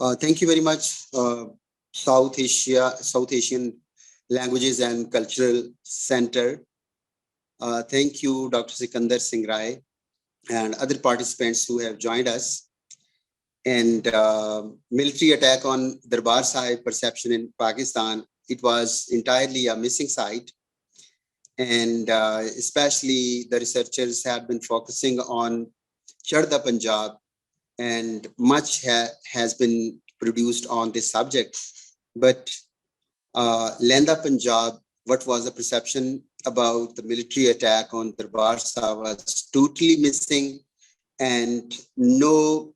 Thank you very much, South Asian Languages and Cultural Center. Thank you, Dr. Sikandar Singh Rai, and other participants who have joined us. And military attack on Darbar Sahib perception in Pakistan, it was entirely a missing site. And especially the researchers have been focusing on Charda Punjab, and much has been produced on this subject. But Lenda Punjab, what was the perception about the military attack on Darbar Sahib was totally missing, and no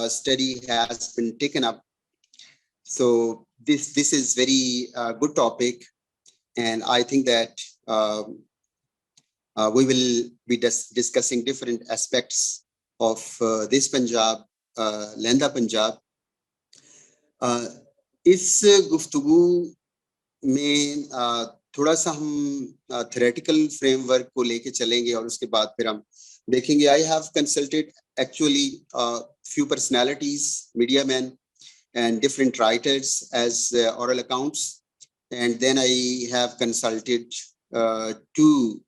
study has been taken up. So this is very good topic, and I think that we will be discussing different aspects of this Punjab, Lenda Punjab. इस गुफ्तगू में थोड़ा सा हम theoretical framework को लेके चलेंगे और उसके बाद फिर हम देखेंगे. I have consulted actually few personalities, media men and different writers as oral accounts, and then I have consulted two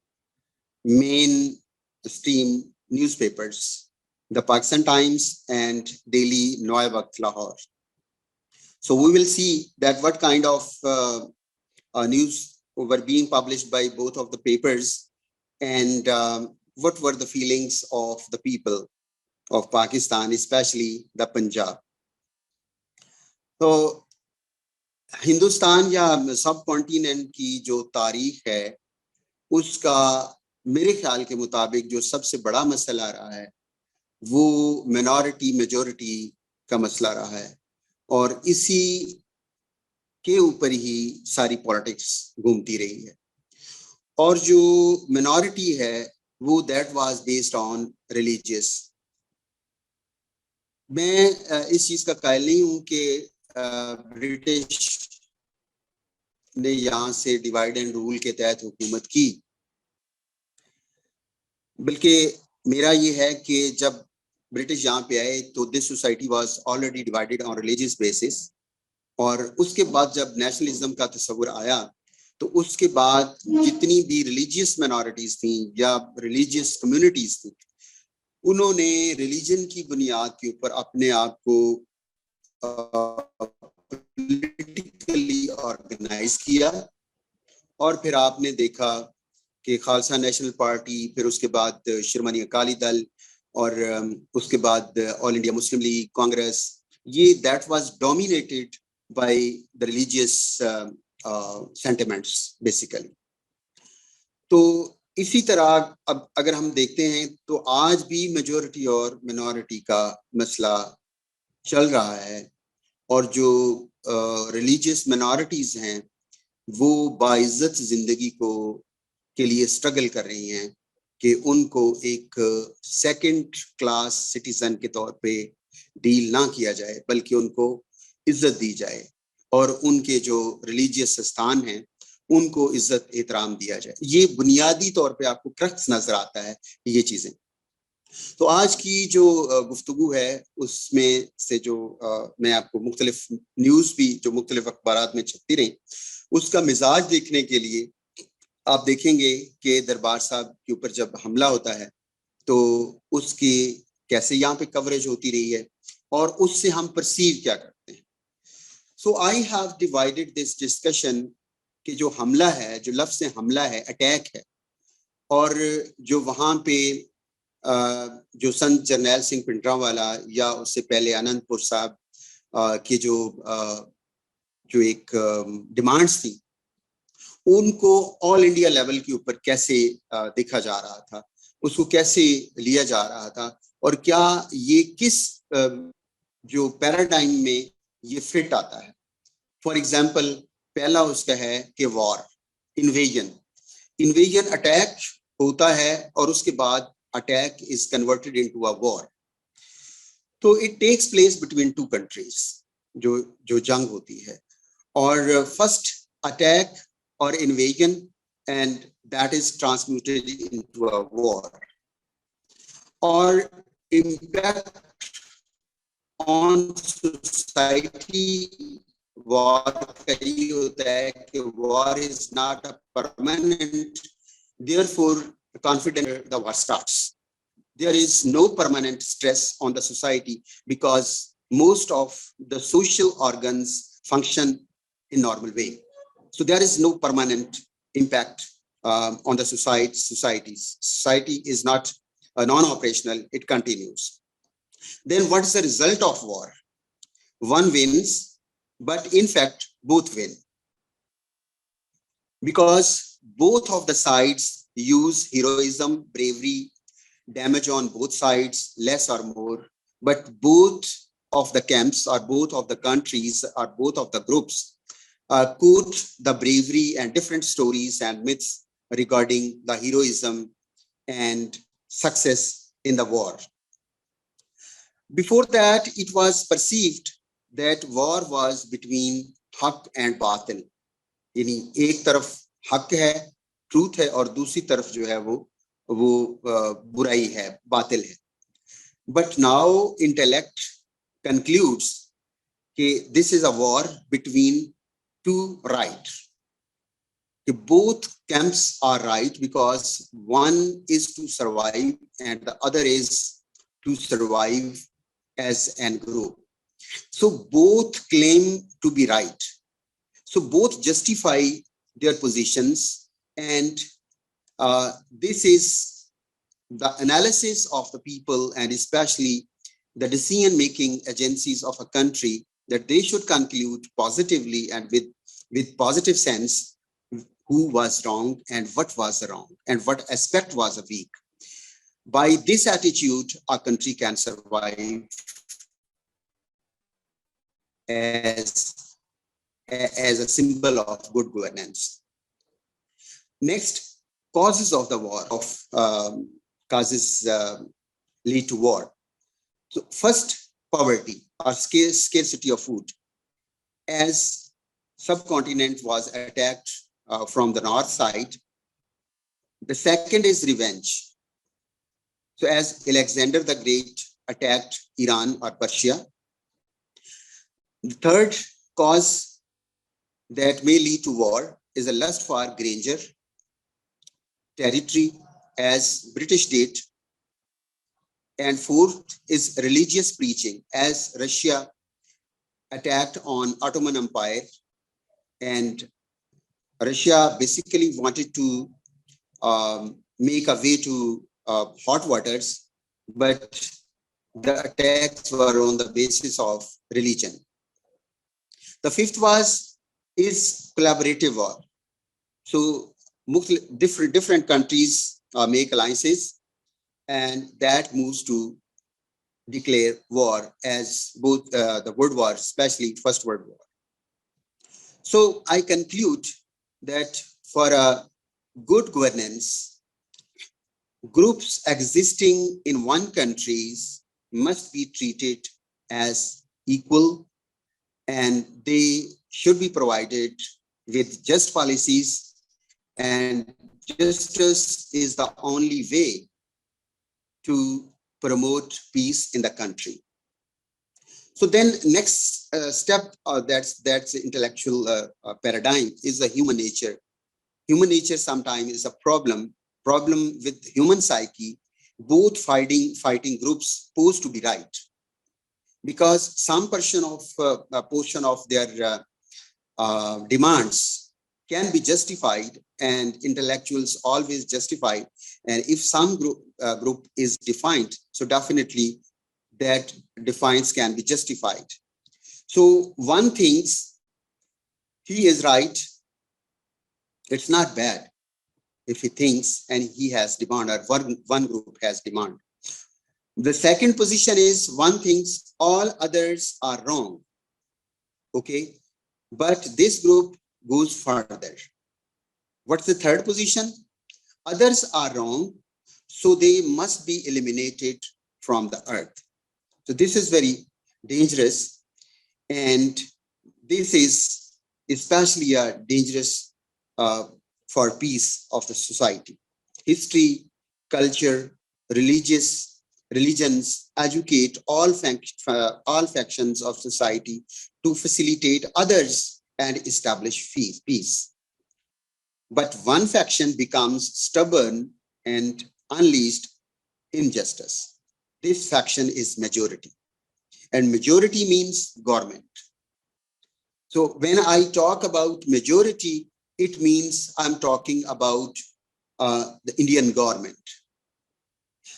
mainstream newspapers, the Pakistan Times and Daily Noy Waqt Lahore. So we will see that what kind of news were being published by both of the papers, and what were the feelings of the people of Pakistan, especially the Punjab. तो हिंदुस्तान या सब continent की जो तारीख है उसका मेरे ख्याल के मुताबिक जो सबसे बड़ा मसला रहा है वो मिनॉरिटी मेजॉरिटी का मसला रहा है, और इसी के ऊपर ही सारी पॉलिटिक्स घूमती रही है. और जो मिनॉरिटी है वो that was based on religious. मैं इस चीज का कायल नहीं हूं कि ब्रिटिश ने यहाँ से डिवाइड एंड रूल के तहत हुकूमत की, बल्कि मेरा ये है कि जब ब्रिटिश यहाँ पे आए तो this society was already divided on religious basis, और उसके बाद जब नेशनलिज्म का तस्वुर आया तो उसके बाद जितनी भी रिलीजियस माइनॉरिटीज थी या रिलीजियस कम्युनिटीज थी उन्होंने रिलीजन की बुनियाद के ऊपर अपने आप को पॉलिटिकली ऑर्गेनाइज किया. और फिर आपने देखा कि खालसा नेशनल पार्टी, फिर उसके बाद शिरोमणि अकाली दल, और उसके बाद All India Muslim League, Congress, ये that was dominated by the religious sentiments basically. तो इसी तरह अब अगर हम देखते हैं तो आज भी मेजॉरिटी और मिनॉरिटी का मसला चल रहा है, और जो रिलीजियस मिनॉरिटीज हैं वो बाइज्जत जिंदगी को के लिए स्ट्रगल कर रही हैं कि उनको एक सेकंड क्लास सिटीजन के तौर पे डील ना किया जाए, बल्कि उनको इज्जत दी जाए और उनके जो रिलीजियस स्थान हैं उनको इज्जत एहतराम दिया जाए. ये बुनियादी तौर पे आपको क्रक्स नजर आता है ये चीजें. तो आज की जो गुफ्तगू है उसमें से जो मैं आपको मुख्तलिफ न्यूज़ भी जो मुख्तलिफ अखबारात में छपती रही उसका मिजाज देखने के लिए आप देखेंगे कि दरबार साहब के ऊपर जब हमला होता है तो उसकी कैसे यहाँ पे कवरेज होती रही है और उससे हम परसीव क्या करते हैं. So I have divided this discussion कि जो हमला है, जो लफ्ज़ से हमला है, अटैक है, और जो वहाँ पे जो संत जरनैल सिंह भिंडरांवाला या उससे पहले आनंदपुर साहब की जो एक डिमांड्स थी उनको ऑल इंडिया लेवल के ऊपर कैसे देखा जा रहा था, उसको कैसे लिया जा रहा था, और क्या ये किस जो पैराडाइम में ये फिट आता है. फॉर एग्जाम्पल पहला उसका है कि वॉर, इन्वेजन अटैक होता है और उसके बाद attack is converted into a war. तो it takes place between two countries, जो जंग होती है, और first attack or invasion, and that is transmuted into a war. Or impact on society war का ये होता है कि war is not a permanent, therefore confident the war starts. There is no permanent stress on the society because most of the social organs function in normal way. So there is no permanent impact on the societies. Society is not non-operational, it continues. Then what is the result of war? One wins, but in fact, both win. Because both of the sides use heroism, bravery, damage on both sides, less or more, but both of the camps or both of the countries or both of the groups quote the bravery and different stories and myths regarding the heroism and success in the war. Before that, it was perceived that war was between haq and batil. यानी एक तरफ हक है, truth है, और दूसरी तरफ जो है वो बुराई है, बातिल है. But now intellect concludes that this is a war between two rights. Both camps are right because one is to survive and the other is to survive as an group. So both claim to be right. So both justify their positions, and this is the analysis of the people and especially the decision-making agencies of a country, that they should conclude positively and with positive sense who was wrong and what was wrong and what aspect was weak. By this attitude, our country can survive as a symbol of good governance. Next, causes of the war, causes lead to war. So first, poverty or scarcity of food. As subcontinent was attacked from the north side. The second is revenge. So as Alexander the Great attacked Iran or Persia. The third cause that may lead to war is a lust for grandeur, territory, as British did. And fourth is religious preaching, as Russia attacked on Ottoman Empire, and Russia basically wanted to make a way to hot waters, but the attacks were on the basis of religion. The fifth is collaborative war. So different countries make alliances, and that moves to declare war, as both the World War, especially First World War. So I conclude that for a good governance, groups existing in one country must be treated as equal, and they should be provided with just policies, and justice is the only way to promote peace in the country. So then next step, that's intellectual paradigm, is the human nature. Human nature sometimes is a problem with human psyche. Both fighting groups supposed to be right, because some portion of their demands can be justified, and intellectuals always justify. And if some group is defined, so definitely that defiance can be justified. So one thinks he is right, it's not bad if he thinks and he has demand, or one group has demand. The second position is one thinks all others are wrong. Okay, but this group goes further. What's the third position? Others are wrong, so they must be eliminated from the earth. So this is very dangerous, and this is especially dangerous for peace of the society. History, culture, religious, religions educate all factions of society to facilitate others and establish peace. But one faction becomes stubborn and unleashed injustice. This faction is majority, and majority means government. So when I talk about majority, it means I'm talking about the Indian government.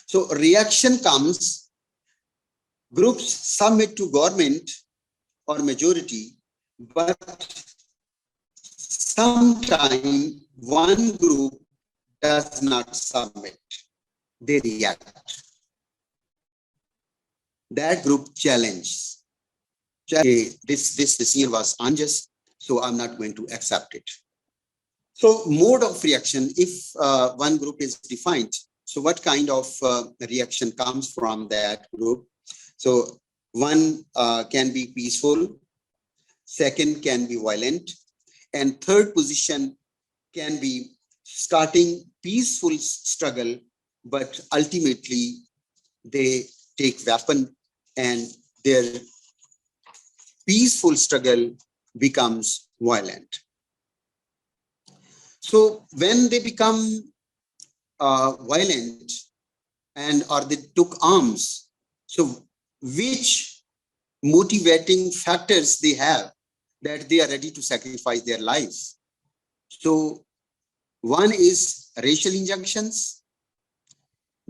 So reaction comes, groups submit to government or majority, but sometimes one group does not submit, they react. That group challenges. This decision was unjust, so I'm not going to accept it. So mode of reaction, if one group is defined, so what kind of reaction comes from that group? So one can be peaceful, second can be violent, and third position can be starting peaceful struggle, but ultimately they take weapon and their peaceful struggle becomes violent. So when they become violent and or they took arms, so which motivating factors they have that they are ready to sacrifice their lives? So one is racial injunctions,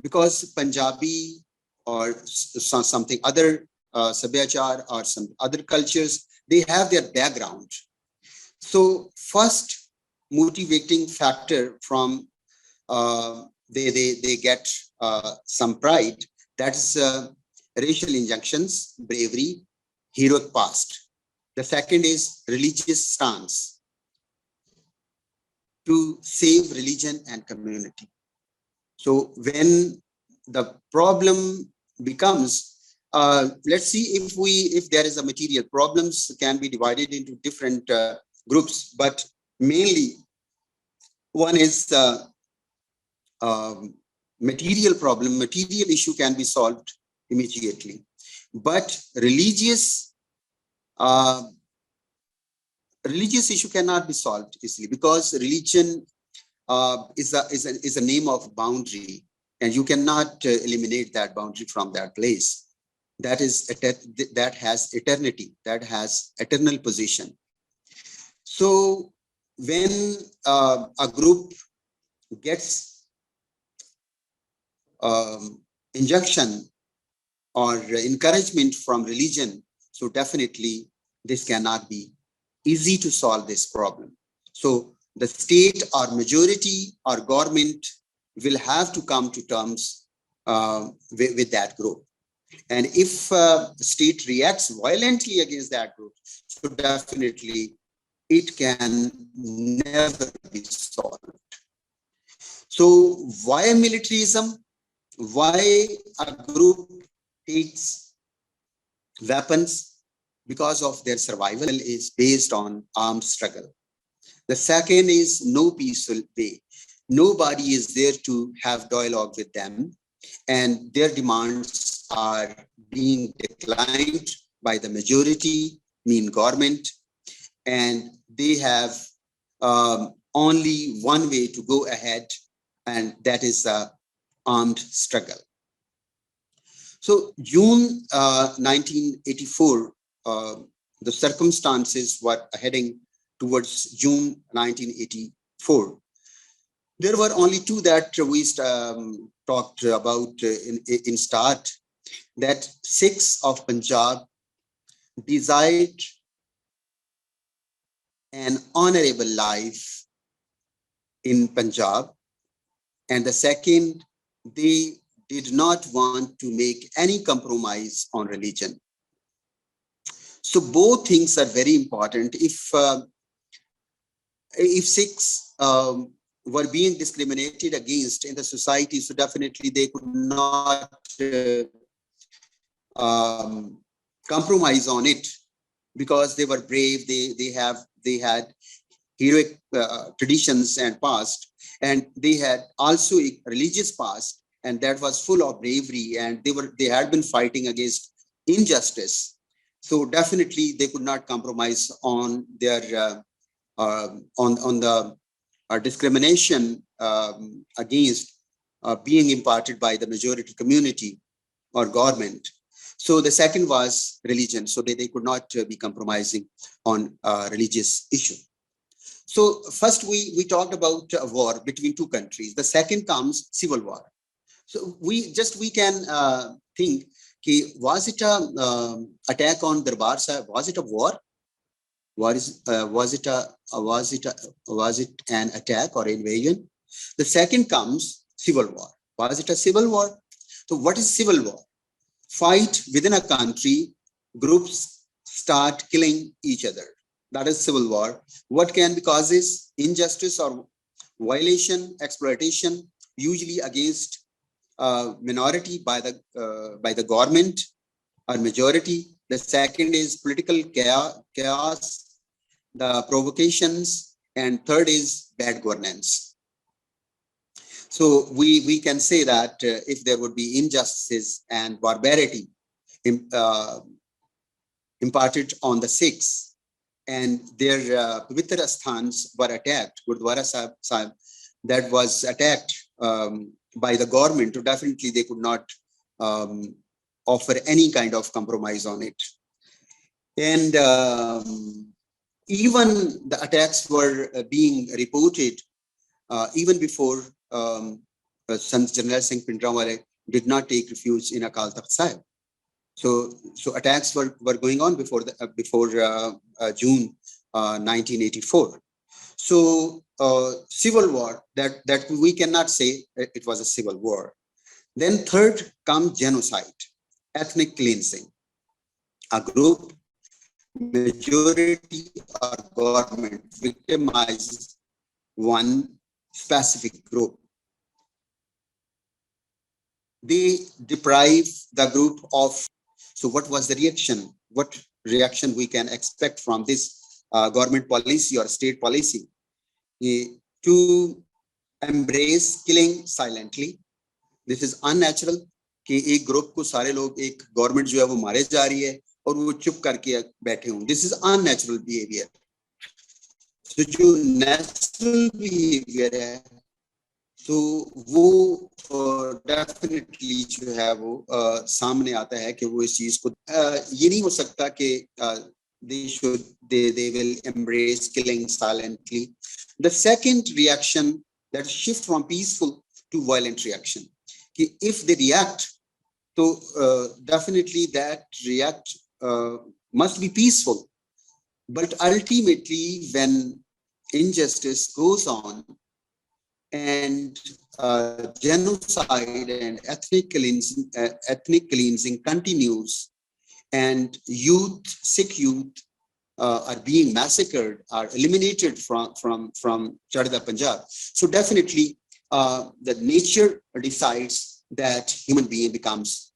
because Punjabi or something other Sabhyachar or some other cultures, they have their background. So first motivating factor from they get some pride, that's racial injunctions, bravery, heroic past. The second is religious stance, to save religion and community. So when the problem becomes, let's see if there is a material, problems can be divided into different groups, but mainly one is material problem, material issue can be solved immediately, but religious issue cannot be solved easily, because religion is a name of boundary, and you cannot eliminate that boundary from that place. That is that has eternity, that has eternal position. So when a group gets injunction or encouragement from religion, so definitely this cannot be easy to solve this problem. So the state or majority or government will have to come to terms with that group. And if the state reacts violently against that group, so definitely it can never be solved. So why militarism? Why a group takes weapons? Because of their survival is based on armed struggle. The second is no peaceful way. Nobody is there to have dialogue with them, and their demands are being declined by the majority, mean government, and they have only one way to go ahead, and that is armed struggle. So June 1984, the circumstances were heading towards June 1984. There were only two that we talked about in start, that Sikhs of Punjab desired an honorable life in Punjab, and the second, they did not want to make any compromise on religion. So both things are very important. If Sikhs were being discriminated against in the society, so definitely they could not compromise on it, because they were brave. They had heroic traditions and past, and they had also a religious past, and that was full of bravery, and they had been fighting against injustice. So definitely they could not compromise on their on the discrimination against being imparted by the majority community or government. So the second was religion. So they could not be compromising on religious issue. So first we talked about a war between two countries. The second comes civil war. So we can think, was it a attack on Darbar Sahib? Was it a war? Was it an attack or invasion? The second comes civil war. Was it a civil war? So what is civil war? Fight within a country, groups start killing each other. That is civil war. What can be causes? Injustice or violation, exploitation, usually against minority by the government or majority. The second is political chaos, the provocations, and third is bad governance. So we can say that if there would be injustices and barbarity imparted on the Sikhs, and their Pavitra Sthans were attacked, Gurdwara Sahib, that was attacked by the government, so definitely they could not offer any kind of compromise on it. And even the attacks were being reported even before Sant General Singh Pindrawale did not take refuge in Akal Takht Sahib. So attacks were going on before June 1984. So civil war, that we cannot say it was a civil war. Then third comes genocide, ethnic cleansing. A group, majority or government victimizes one specific group. They deprive the group of. So what was the reaction? What reaction we can expect from this government policy or state policy? To embrace killing silently. This is unnatural कि एक group को सारे लोग एक government जो है वो मारे जा रही है और वो चुप करके बैठे हों. This is unnatural behavior. So जो natural behavior है तो वो डेफिनेटली जो है वो सामने आता है कि वो इस चीज को ये नहीं हो सकता कि they will embrace killing silently. The second reaction, that shift from peaceful to violent reaction. If they react, so definitely that react must be peaceful. But ultimately, when injustice goes on and genocide and ethnic cleansing continues, and Sikh youth are being massacred, are eliminated from Chadda Punjab. So definitely the nature decides that human being becomes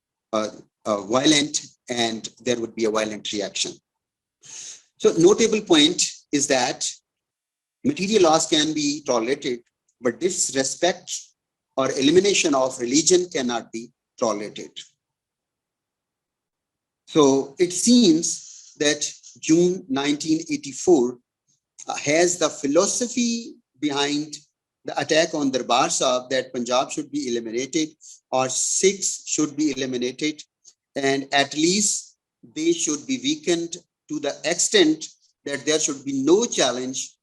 violent and there would be a violent reaction. So notable point is that material loss can be tolerated, but disrespect or elimination of religion cannot be tolerated. So it seems that June 1984 has the philosophy behind the attack on Darbar Sahib that Punjab should be eliminated or Sikhs should be eliminated, and at least they should be weakened to the extent that there should be no challenge,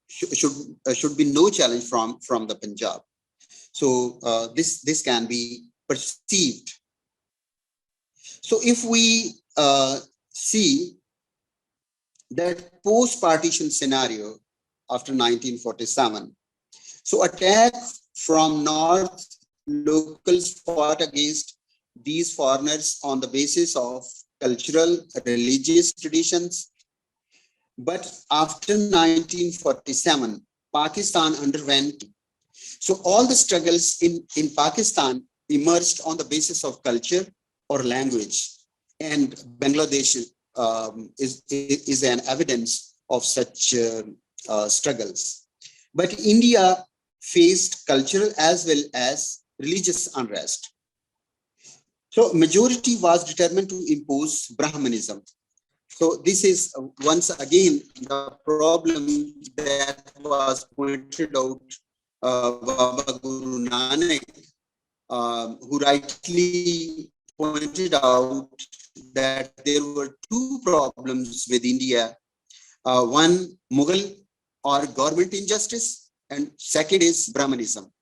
should be no challenge from the Punjab. So this can be perceived. So if we see that post-partition scenario after 1947, so attack from north, locals fought against these foreigners on the basis of cultural, religious traditions. But after 1947, Pakistan underwent. So all the struggles in Pakistan emerged on the basis of culture or language, and Bangladesh is an evidence of such struggles. But India faced cultural as well as religious unrest. So majority was determined to impose Brahmanism. So this is once again the problem that was pointed out Baba Guru Nanak, who rightly pointed out that there were two problems with India. One, Mughal or government injustice, and second is Brahmanism.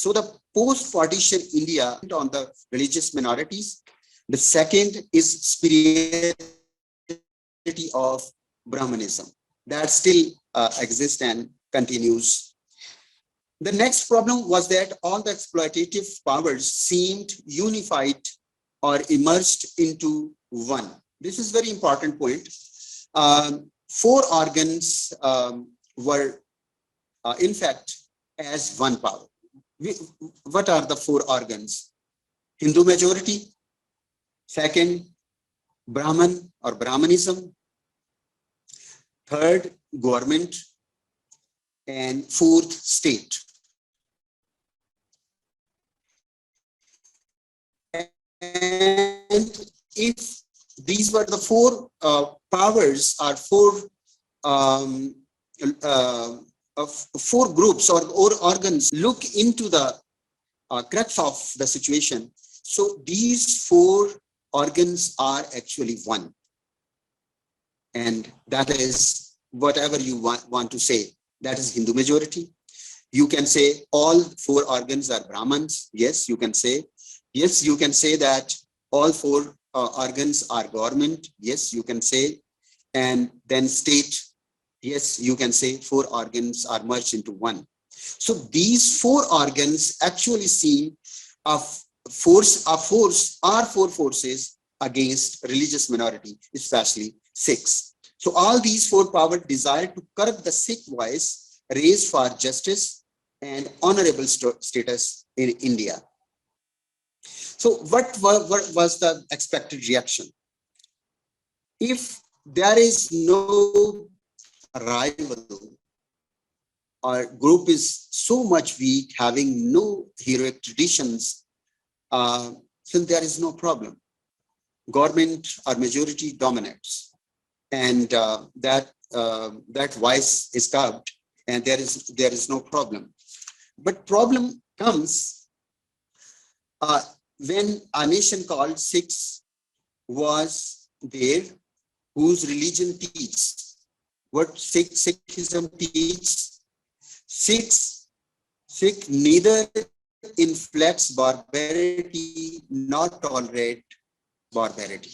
So the post-partition India on the religious minorities. The second is spirituality of Brahmanism that still exists and continues. The next problem was that all the exploitative powers seemed unified or emerged into one. This is very important point. Four organs were in fact as one power. What are the four organs? Hindu majority, second, Brahman or Brahmanism, third, government, and fourth, state. And if these were the four powers or four groups or organs, look into the crux of the situation. So these four organs are actually one. And that is whatever you want to say. That is Hindu majority. You can say all four organs are Brahmins. Yes, you can say. Yes, you can say that all four organs are government. Yes, you can say. And then state. Yes, you can say four organs are merged into one. So these four organs actually seem a force, are four forces against religious minority, especially Sikhs. So all these four powers desire to curb the Sikh voice raised for justice and honorable status in India. So what was the expected reaction? If there is no rival, our group is so much weak, having no heroic traditions, then there is no problem. Government or majority dominates, and that voice is curbed, and there is no problem. But problem comes when a nation called Sikhs was there, whose religion teaches what Sikhism teaches. Sikh neither inflects barbarity nor tolerate barbarity.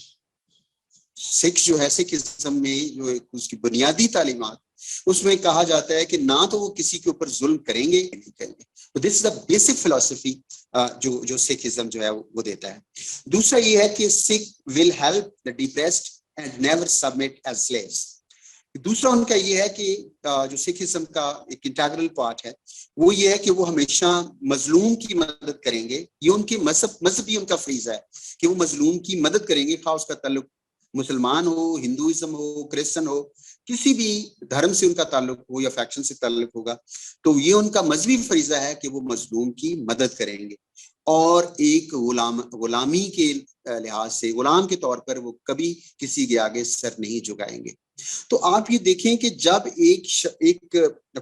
Sikh जो है, Sikhism में जो उसकी बुनियादी तालीमात, उसमें कहा जाता है कि ना तो वो किसी के ऊपर जुल्म करेंगे नहीं करेंगे. तो this is the basic philosophy जो सिखिज्म जो है वो देता है. दूसरा ये है कि Sikh will help the depressed and never submit as slaves. दूसरा उनका ये है कि जो सिखिज्म का एक इंटीग्रल पार्ट है वो ये है कि वो हमेशा मजलूम की मदद करेंगे. ये उनकी मजहबी उनका फरीजा है कि वो मजलूम की मदद करेंगे, खास उसका ताल्लुक मुसलमान हो, हिंदुइज्म हो, क्रिश्चियन हो, किसी भी धर्म से उनका ताल्लुक हो या फैक्शन से ताल्लुक होगा, तो ये उनका मजहबी फरीजा है कि वो मजलूम की मदद करेंगे. और एक गुलामी के लिहाज से गुलाम के तौर पर वो कभी किसी के आगे सर नहीं झुकाएंगे. तो आप ये देखें कि जब एक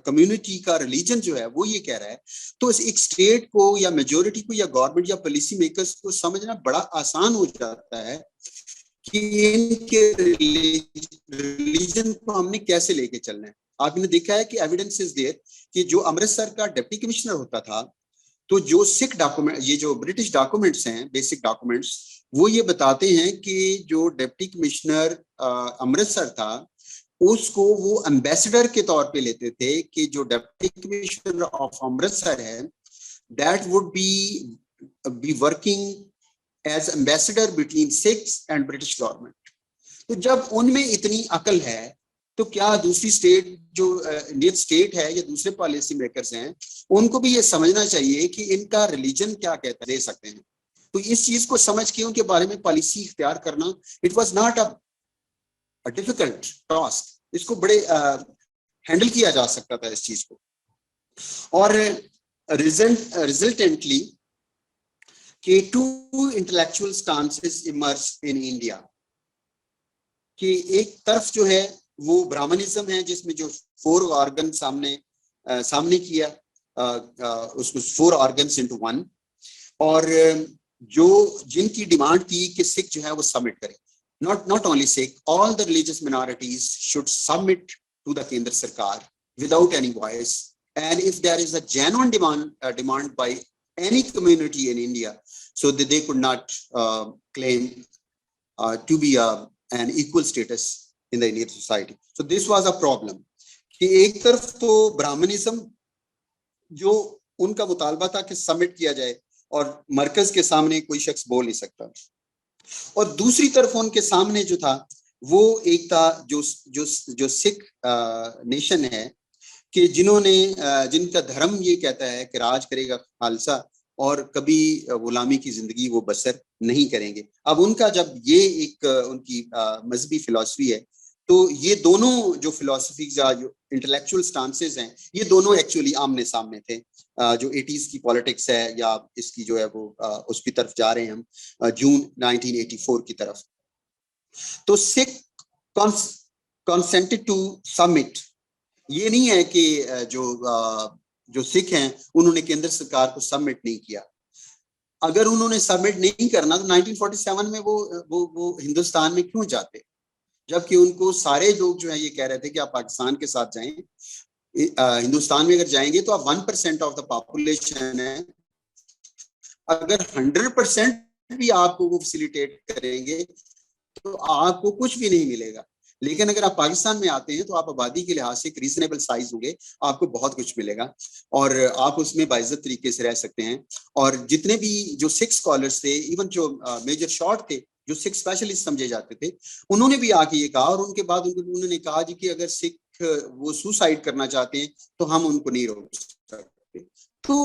कम्युनिटी का रिलीजन जो है वो ये कह रहा है, तो एक स्टेट को या मेजोरिटी को या गवर्नमेंट या पॉलिसी मेकर्स को समझना बड़ा आसान हो जाता है कि इनके रिलीजन को हमने कैसे लेके चलना है. आपने देखा है कि एविडेंस इज देयर कि जो अमृतसर का डिप्टी कमिश्नर होता था, तो जो सिख डॉक्यूमेंट, ये जो ब्रिटिश डॉक्यूमेंट्स हैं, बेसिक डॉक्यूमेंट्स, वो ये बताते हैं कि जो डिप्टी कमिश्नर अमृतसर था उसको वो एम्बेसडर के तौर पे लेते थे कि जो डिप्टी कमिश्नर ऑफ अमृतसर है that would be working as ambassador between Sikhs and British government. तो जब उनमें इतनी अकल है तो क्या दूसरी स्टेट जो इंडियन स्टेट है या दूसरे पॉलिसी मेकर्स हैं उनको भी ये समझना चाहिए कि इनका रिलीजन क्या कहता दे सकते हैं. तो इस चीज को समझ के उनके बारे में पॉलिसी इख्तियार करना, it was not a difficult task. इसको बड़े हैंडल किया जा सकता था इस चीज को. और रिजल्टेंटली के two intellectual stances emerge in India, कि एक तरफ जो है वो ब्राह्मणिज्म है जिसमें जो 4 ऑर्गन सामने किया, उसको 4 ऑर्गन्स इनटू 1, और जो जिनकी डिमांड थी कि सिख जो है वो सबमिट करे, not only Sikh, all the religious minorities should submit to the Kendra Sarkar without any voice. And if there is a genuine demand by any community in India, so that they could not claim to be an equal status in the Indian society. So this was a problem. कि एक तरफ तो Brahmanism जो उनका मुतालबा था कि submit किया जाए और मरकज के सामने कोई शख्स बोल नहीं सकता, और दूसरी तरफ उनके सामने जो था वो एक था जो सिख नेशन है कि जिनका धर्म ये कहता है कि राज करेगा खालसा और कभी गुलामी की जिंदगी वो बसर नहीं करेंगे। अब उनका जब ये एक उनकी मजहबी फिलॉसफी है, तो ये दोनों जो फिलॉसफीज या जो इंटेलेक्चुअल स्टांसेस हैं, ये दोनों एक्चुअली आमने सामने थे। जो 80s की पॉलिटिक्स है या इसकी जो है वो उसकी तरफ जा रहे हैं हम जून 1984 की तरफ। तो सिख कंसेंटेड टू सबमिट, ये नहीं है कि जो सिख हैं उन्होंने केंद्र सरकार को सबमिट नहीं किया। अगर उन्होंने सबमिट नहीं करना तो 1947 में वो हिंदुस्तान में क्यों जाते, जबकि उनको सारे लोग जो है ये कह रहे थे कि आप पाकिस्तान के साथ जाएं, हिंदुस्तान में अगर जाएंगे तो आप 1% ऑफ द पॉपुलेशन है, अगर 100% भी आपको वो फैसिलिटेट करेंगे तो आपको कुछ भी नहीं मिलेगा। लेकिन अगर आप पाकिस्तान में आते हैं तो आप आबादी के लिहाज से एक रीजनेबल साइज होंगे, आपको बहुत कुछ मिलेगा और आप उसमें बाइज्जत तरीके से रह सकते हैं। और जितने भी जो सिख स्कॉलर्स थे, इवन जो मेजर शॉर्ट थे जो सिख स्पेशलिस्ट समझे जाते थे, उन्होंने भी आके ये कहा, और उनके बाद उन्होंने कहा जी कि अगर सिख वो सुसाइड करना चाहते हैं तो हम उनको नहीं रोक सकते। तो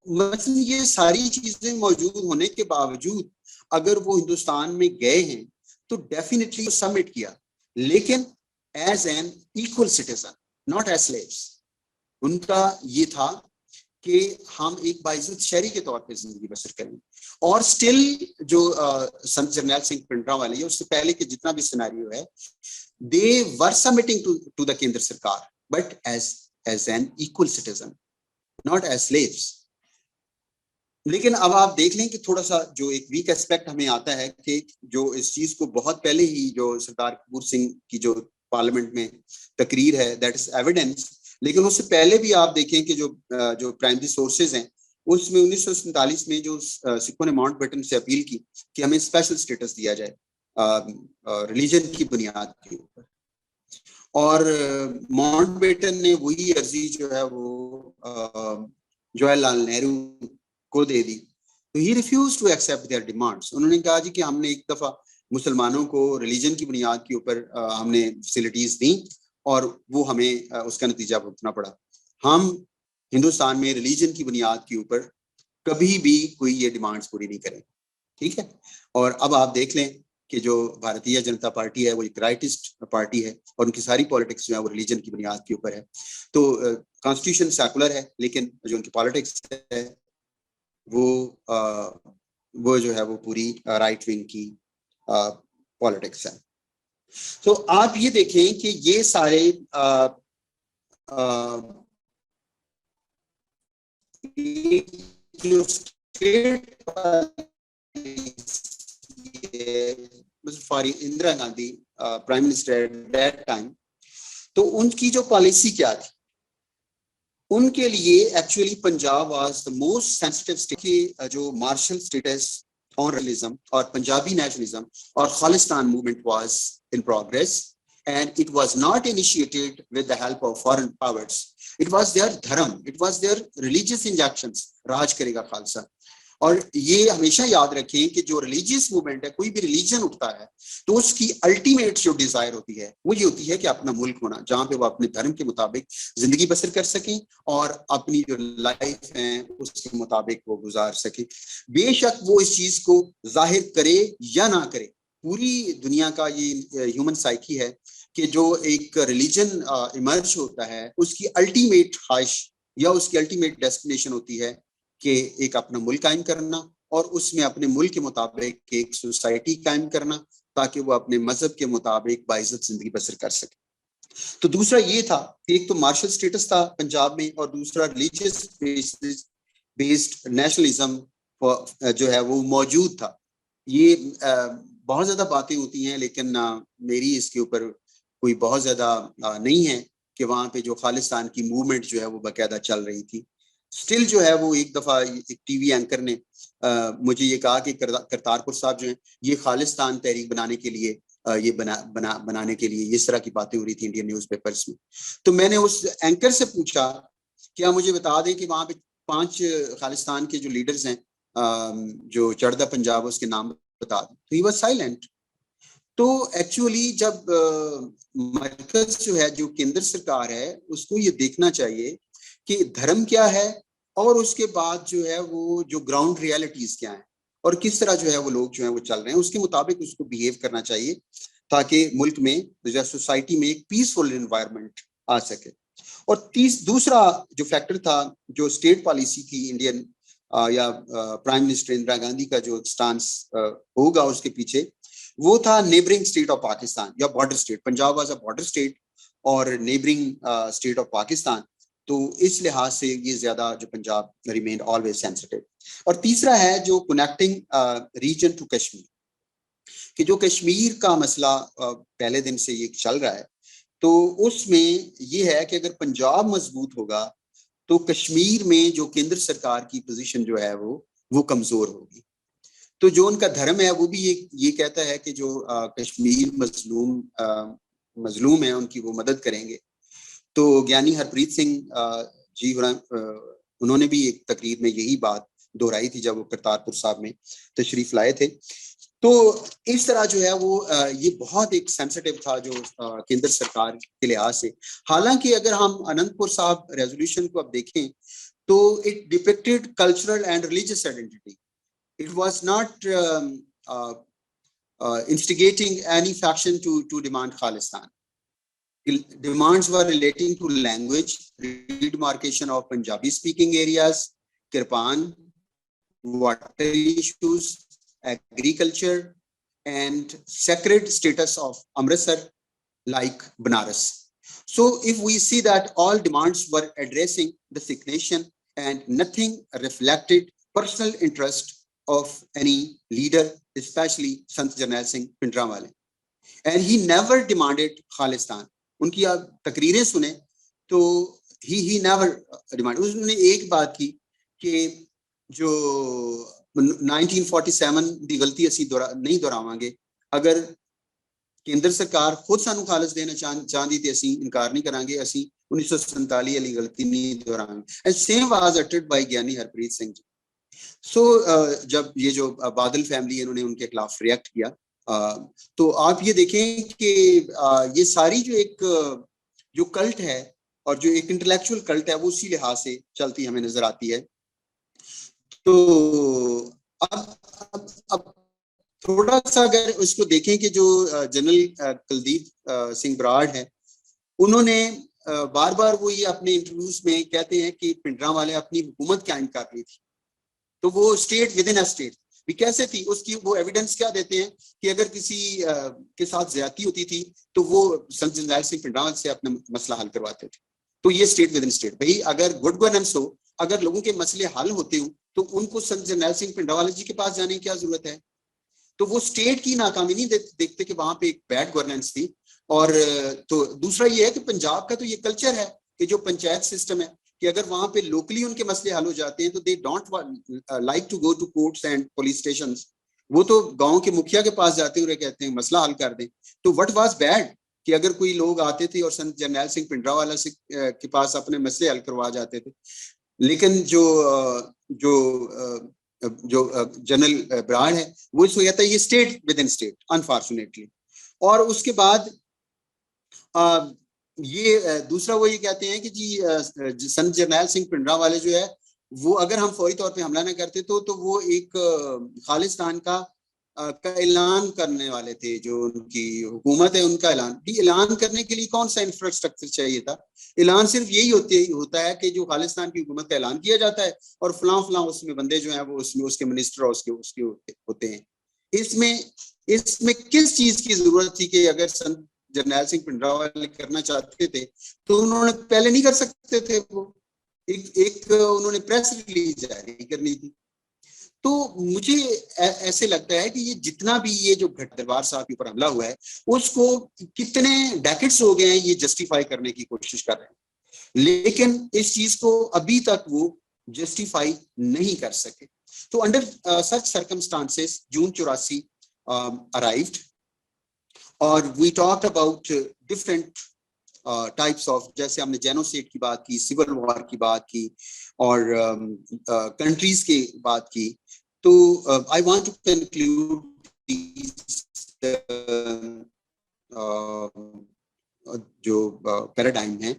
मतलब ये सारी चीजें मौजूद होने के बावजूद अगर वो हिंदुस्तान में गए हैं तो डेफिनेटली सबमिट किया, लेकिन as an equal citizen, not as slaves. उनका ये था कि हम एक बाइज्जत शहरी के तौर पे जिंदगी बसर करें। और स्टिल जो संत जरनैल सिंह पिंडरा वाले, उससे पहले के जितना भी सिनेरियो है, they were submitting to the केंद्र सरकार but as an equal citizen, not as slaves. लेकिन अब आप देख लें कि थोड़ा सा जो एक वीक एस्पेक्ट हमें आता है कि जो इस चीज को बहुत पहले ही जो सरदार कपूर सिंह की जो पार्लियामेंट में तकरीर है, दैट इज एविडेंस। लेकिन उससे पहले भी आप देखें कि जो प्राइमरी सोर्सेज हैं उसमें 1947 में जो सिखों ने माउंटबेटन से अपील की कि हमें स्पेशल स्टेटस दिया जाए रिलीजन की बुनियाद के ऊपर, और माउंटबेटन ने वही अर्जी जो है वो जवाहरलाल नेहरू को दे दी। तो he refuse to accept their demands. उन्होंने कहा जी कि हमने एक दफा मुसलमानों को रिलीजन की बुनियाद के ऊपर हमने फैसिलिटीज दी और वो हमें उसका नतीजा भुगतना पड़ा। हम हिंदुस्तान में रिलीजन की बुनियाद के ऊपर कभी भी कोई ये डिमांड्स पूरी नहीं करें, ठीक है। और अब आप देख लें कि जो भारतीय जनता पार्टी है वो एक राइटिस्ट पार्टी है और उनकी सारी पॉलिटिक्स जो है वो रिलीजन की बुनियाद के ऊपर है। तो कॉन्स्टिट्यूशन सेकुलर है, लेकिन जो उनकी पॉलिटिक्स है वो जो है वो पूरी राइट विंग की पॉलिटिक्स है। तो आप ये देखें कि ये सारे जो state Indira Gandhi prime minister eight that time, तो उनकी जो पॉलिसी क्या थी, उनके लिए actually Punjab was the most sensitive state की जो मार्शल स्टेटस ऑन रियलिज्म और पंजाबी नेशनलिज्म और Khalistan movement was in progress, and it was not initiated with the help of foreign powers. It was their धर्म, it was their religious injunctions, राज करेगा खालसा। और ये हमेशा याद रखें कि जो रिलीजियस मूवमेंट है, कोई भी रिलीजन उठता है तो उसकी अल्टीमेट जो डिजायर होती है वो ये होती है कि अपना मुल्क होना, जहां पे वो अपने धर्म के मुताबिक जिंदगी बसर कर सकें और अपनी जो लाइफ है उसके मुताबिक वो गुजार सके। बेशक वो इस चीज को जाहिर करे या ना करे, पूरी दुनिया का ये ह्यूमन साइकी है कि जो एक रिलीजन इमर्ज होता है उसकी अल्टीमेट ख्वाहिश या उसकी अल्टीमेट डेस्टिनेशन होती है कि एक अपना मुल्क कायम करना और उसमें अपने मुल्क के मुताबिक एक सोसाइटी कायम करना ताकि वो अपने मजहब के मुताबिक बाइज्जत जिंदगी बसर कर सके। तो दूसरा ये था कि एक तो मार्शल स्टेटस था पंजाब में और दूसरा रिलीजियस बेस्ड नेशनलिज्म जो है वो मौजूद था। ये बहुत ज्यादा बातें होती हैं लेकिन मेरी इसके ऊपर कोई बहुत ज्यादा नहीं है कि वहां पे जो खालिस्तान की मूवमेंट जो है वो बाकायदा चल रही थी। स्टिल जो है वो एक दफा एक टीवी एंकर ने मुझे ये कहा कि करतारपुर साहब जो है ये खालिस्तान तहरीक बनाने के लिए ये बनाने के लिए इस तरह की बातें हो रही थी इंडियन न्यूज़पेपर्स में। तो मैंने उस एंकर से पूछा क्या मुझे बता दें कि वहां पे 5 खालिस्तान के जो लीडर्स हैं जो चढ़दा पंजाब उसके नाम बता दें। तो ही वाज साइलेंट। तो एक्चुअली जब मरकज जो है जो केंद्र सरकार है उसको ये देखना चाहिए कि धर्म क्या है और उसके बाद जो है वो जो ग्राउंड रियलिटीज क्या है और किस तरह जो है वो लोग जो है वो चल रहे हैं उसके मुताबिक उसको बिहेव करना चाहिए ताकि मुल्क में सोसाइटी में एक पीसफुल एनवायरनमेंट आ सके। और दूसरा जो फैक्टर था जो स्टेट पॉलिसी थी इंडियन या प्राइम मिनिस्टर इंदिरा गांधी का जो स्टांस होगा उसके पीछे वो था नेबरिंग स्टेट ऑफ पाकिस्तान या border state. Punjab was a border state और नेबरिंग स्टेट ऑफ पाकिस्तान। तो इस लिहाज से ये ज्यादा जो पंजाब रिमेन ऑलवेज सेंसिटिव। और तीसरा है जो कनेक्टिंग रीजन टू कश्मीर कि जो कश्मीर का मसला पहले दिन से ये चल रहा है तो उसमें ये है कि अगर पंजाब मजबूत होगा तो कश्मीर में जो केंद्र सरकार की पोजीशन जो है वो कमजोर होगी। तो जो उनका धर्म है वो भी ये कहता है कि जो कश्मीर मजलूम है उनकी वो मदद करेंगे। तो ज्ञानी हरप्रीत सिंह जी उन्होंने भी एक तकरीर में यही बात दोहराई थी जब वो करतारपुर साहब में तशरीफ लाए थे। तो इस तरह जो है वो ये बहुत एक सेंसिटिव था जो केंद्र सरकार के लिहाज से। हालांकि अगर हम अनंतपुर साहब रेजोल्यूशन को अब देखें तो it depicted cultural and religious identity. It was not instigating any faction to demand Khalistan. Demands were relating to language, redemarcation of Punjabi-speaking areas, Kirpan, water issues, agriculture, and sacred status of Amritsar, like Banaras. So, if we see that all demands were addressing the Sikh nation and nothing reflected personal interest of any leader, especially Sant Jarnail Singh Pindrawale, and he never demanded Khalistan. उनकी आप तकरीरें सुने तो he never demanded। उसने एक बात की कि जो 1947 दी गलती असी नहीं दोहरावांगे। अगर केंद्र सरकार खुद सानू खालिस देना चाहती तो असी इनकार नहीं करांगे। असी 1947 वाली गलती नहीं दोहरावांगे। And same was uttered by Giani Harpreet Singh ji. सो जब ये जो बादल फैमिली है इन्होंने उनके खिलाफ रिएक्ट किया तो आप ये देखें कि ये सारी जो एक जो कल्ट है और जो एक इंटेलेक्चुअल कल्ट है वो उसी लिहाज से चलती हमें नजर आती है। तो अब थोड़ा सा अगर उसको देखें कि जो जनरल कुलदीप सिंह बराड़ है उन्होंने बार बार वो ये अपने इंटरव्यूज में कहते हैं कि पिंडरावाले अपनी हुकूमत कायम कर रही थी। तो वो state with in a state भी कैसे थी उसकी वो एविडेंस क्या देते हैं कि अगर किसी के साथ ज्यादती होती थी तो वो संत जरनैल सिंह पिंडरावल से अपना मसला हल करवाते थे। तो ये स्टेट विद इन स्टेट भाई अगर गुड गवर्नेंस हो अगर लोगों के मसले हल होते हो तो उनको संत जरनैल सिंह पिंडरावल जी के पास जाने की क्या जरूरत है। तो वो स्टेट की नाकामी नहीं देखते कि वहां पे एक बैड गवर्नेंस थी। और तो दूसरा ये है कि पंजाब का तो ये कल्चर है कि जो पंचायत सिस्टम है कि अगर वहां पे लोकली उनके मसले हल हो जाते हैं तो they don't like to go to courts and police stations. वो तो गांव के मुखिया के पास जाते हुए कहते हैं मसला हल कर दें। तो व्हाट वाज बैड कि अगर कोई लोग आते थे और संत जरनैल सिंह पिंडरावाला से के पास अपने मसले हल करवा जाते थे। लेकिन जो जनरल बराड़ है वो इसको कहता है ये state with in state unfortunately. और उसके बाद ये दूसरा वो ये कहते हैं कि जी संत जरनैल सिंह पिंडरावाले जो है वो अगर हम फौरी तौर पे हमला ना करते तो वो एक खालिस्तान का का ऐलान करने वाले थे, जो उनकी हुकूमत है उनका ऐलान भी, ऐलान करने के लिए कौन सा इंफ्रास्ट्रक्चर चाहिए था? ऐलान सिर्फ यही होता है कि जो खालिस्तान की हुकूमत का ऐलान किया जाता है और फलां फलां उसमें बंदे जो हैं वो उसमें उसके मिनिस्टर और उसके उसके होते हैं। इसमें इसमें किस चीज की जरूरत थी कि अगर संत जरनैल सिंह भिंडरांवाले करना चाहते थे तो उन्होंने पहले नहीं कर सकते थे? वो एक उन्होंने प्रेस रिलीज जारी करनी थी। तो मुझे ऐसे लगता है कि ये जितना भी ये जो दरबार साहब के ऊपर हमला हुआ है उसको कितने डेकेड्स हो गए हैं ये जस्टिफाई करने की कोशिश कर रहे हैं, लेकिन इस चीज को अभी तक वो जस्टिफाई नहीं कर सके। तो under such circumstances June 84 arrived, और we talked about different types of, जैसे हमने जेनोसाइड की बात की, सिविल वॉर की बात की, और कंट्रीज की बात की। तो आई वांट टू कंक्लूड जो पैराडाइम है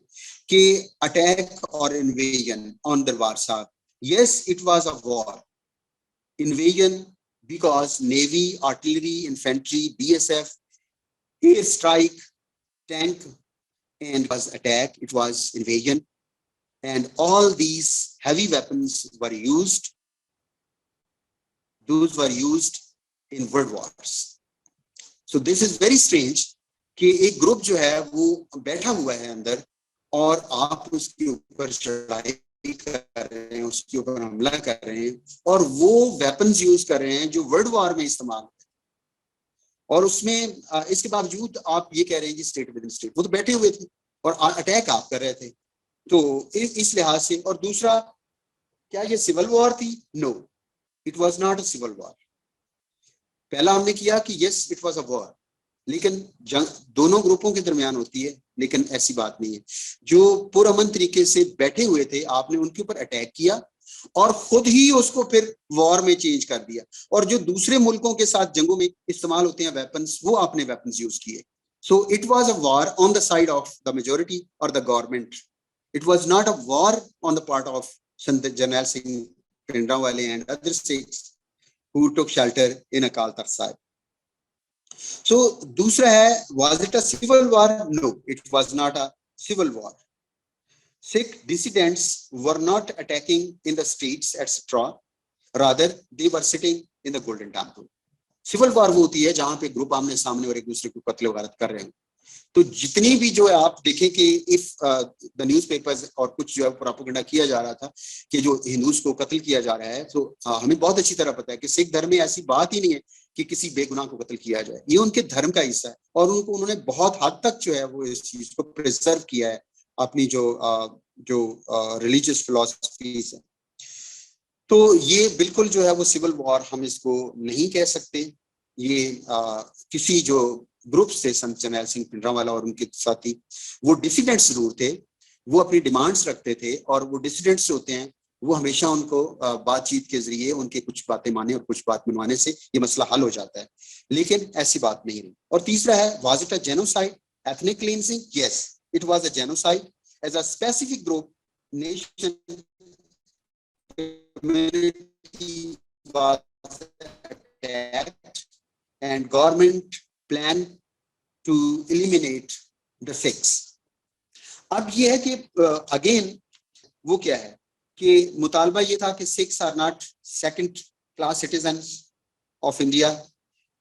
कि अटैक और इन्वेजन ऑन दरबार साहब, yes it was a war, invasion because navy, artillery, infantry, BSF, air strike, tank, and it was attack, it was invasion, and all these heavy weapons were used. Those were used in world wars. So this is very strange कि एक group जो है वो बैठा हुआ है अंदर और आप उसके ऊपर चढ़ाई कर रहे हैं, उसके ऊपर हमला कर रहे हैं, और वो वेपन्स यूज कर रहे हैं जो वर्ल्ड वॉर में इस्तेमाल होते हैं, और उसमें इसके बावजूद आप ये कह रहे हैं कि स्टेट विद इन स्टेट। वो तो बैठे हुए थे और अटैक आप कर रहे थे। तो इस लिहाज से, और दूसरा, क्या ये सिविल वॉर थी? No, it was not a civil war. पहला हमने किया कि yes it was a war, लेकिन जंग दोनों ग्रुपों के दरमियान होती है, लेकिन ऐसी बात नहीं है। जो पुरअमन तरीके से बैठे हुए थे आपने उनके ऊपर अटैक किया और खुद ही उसको फिर वॉर में चेंज कर दिया, और जो दूसरे मुल्कों के साथ जंगों में इस्तेमाल होते हैं वेपन्स, वो आपने वेपन्स यूज किए। So it was a war on the side of the majority और the government. It was not a war on the part of Sant Jarnail Singh Bhindranwale and other Sikhs who took shelter in Akal Takht Sahib. So दूसरा है, was it a civil war? No, it was not a civil war. Sikh dissidents were not attacking in the streets etc. Rather they were sitting in the Golden Temple. Civil war वो होती है जहां पे group आमने सामने और एक दूसरे को कत्ल वगारत कर रहे हैं। तो जितनी भी जो है आप देखें कि इफ द न्यूज़पेपर्स और कुछ जो है प्रोपेगेंडा किया जा रहा था कि जो हिंदूज को कत्ल किया जा रहा है, तो हमें बहुत अच्छी तरह पता है कि सिख धर्म में ऐसी बात ही नहीं है कि किसी बेगुनाह को कत्ल किया जाए। ये उनके धर्म का हिस्सा है और उन्होंने बहुत हद तक जो है वो इस चीज को प्रिजर्व किया है अपनी जो रिलीजियस फिलॉसफीज है। तो ये बिल्कुल जो है वो सिविल वॉर हम इसको नहीं कह सकते। ये किसी जो ग्रुप्स थे संत जरनैल सिंह भिंडरांवाला और उनके साथी, वो डिसिडेंट्स जरूर थे, वो अपनी डिमांड्स रखते थे, और वो डिसिडेंट्स होते हैं वो हमेशा उनको बातचीत के जरिए उनके कुछ बातें माने और कुछ बात मनवाने से ये मसला हल हो जाता है, लेकिन ऐसी बात नहीं रही। और तीसरा है, was it a genocide, ethnic cleansing? Yes, it was a genocide as a specific group nation community was attacked and government planned to eliminate the Sikhs. अब ये है कि अगेन वो क्या है कि मुतालबा ये था कि Sikhs are not second class citizens of India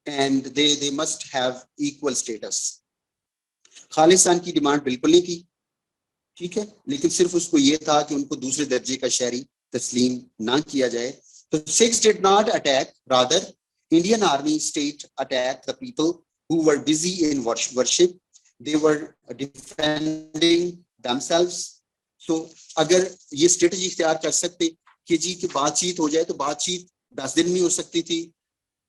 and they must have equal status. Khalistan की डिमांड बिल्कुल नहीं थी, ठीक है, लेकिन सिर्फ उसको ये था कि उनको दूसरे दर्जे का शहरी तस्लीम ना किया जाए। तो Sikhs did not attack, rather Indian army state attacked the people who were busy in worship. They were defending themselves. So अगर ये स्ट्रेटजी इख्तियार कर सकते कि जी की बातचीत हो जाए, तो बातचीत 10 दिन में हो सकती थी,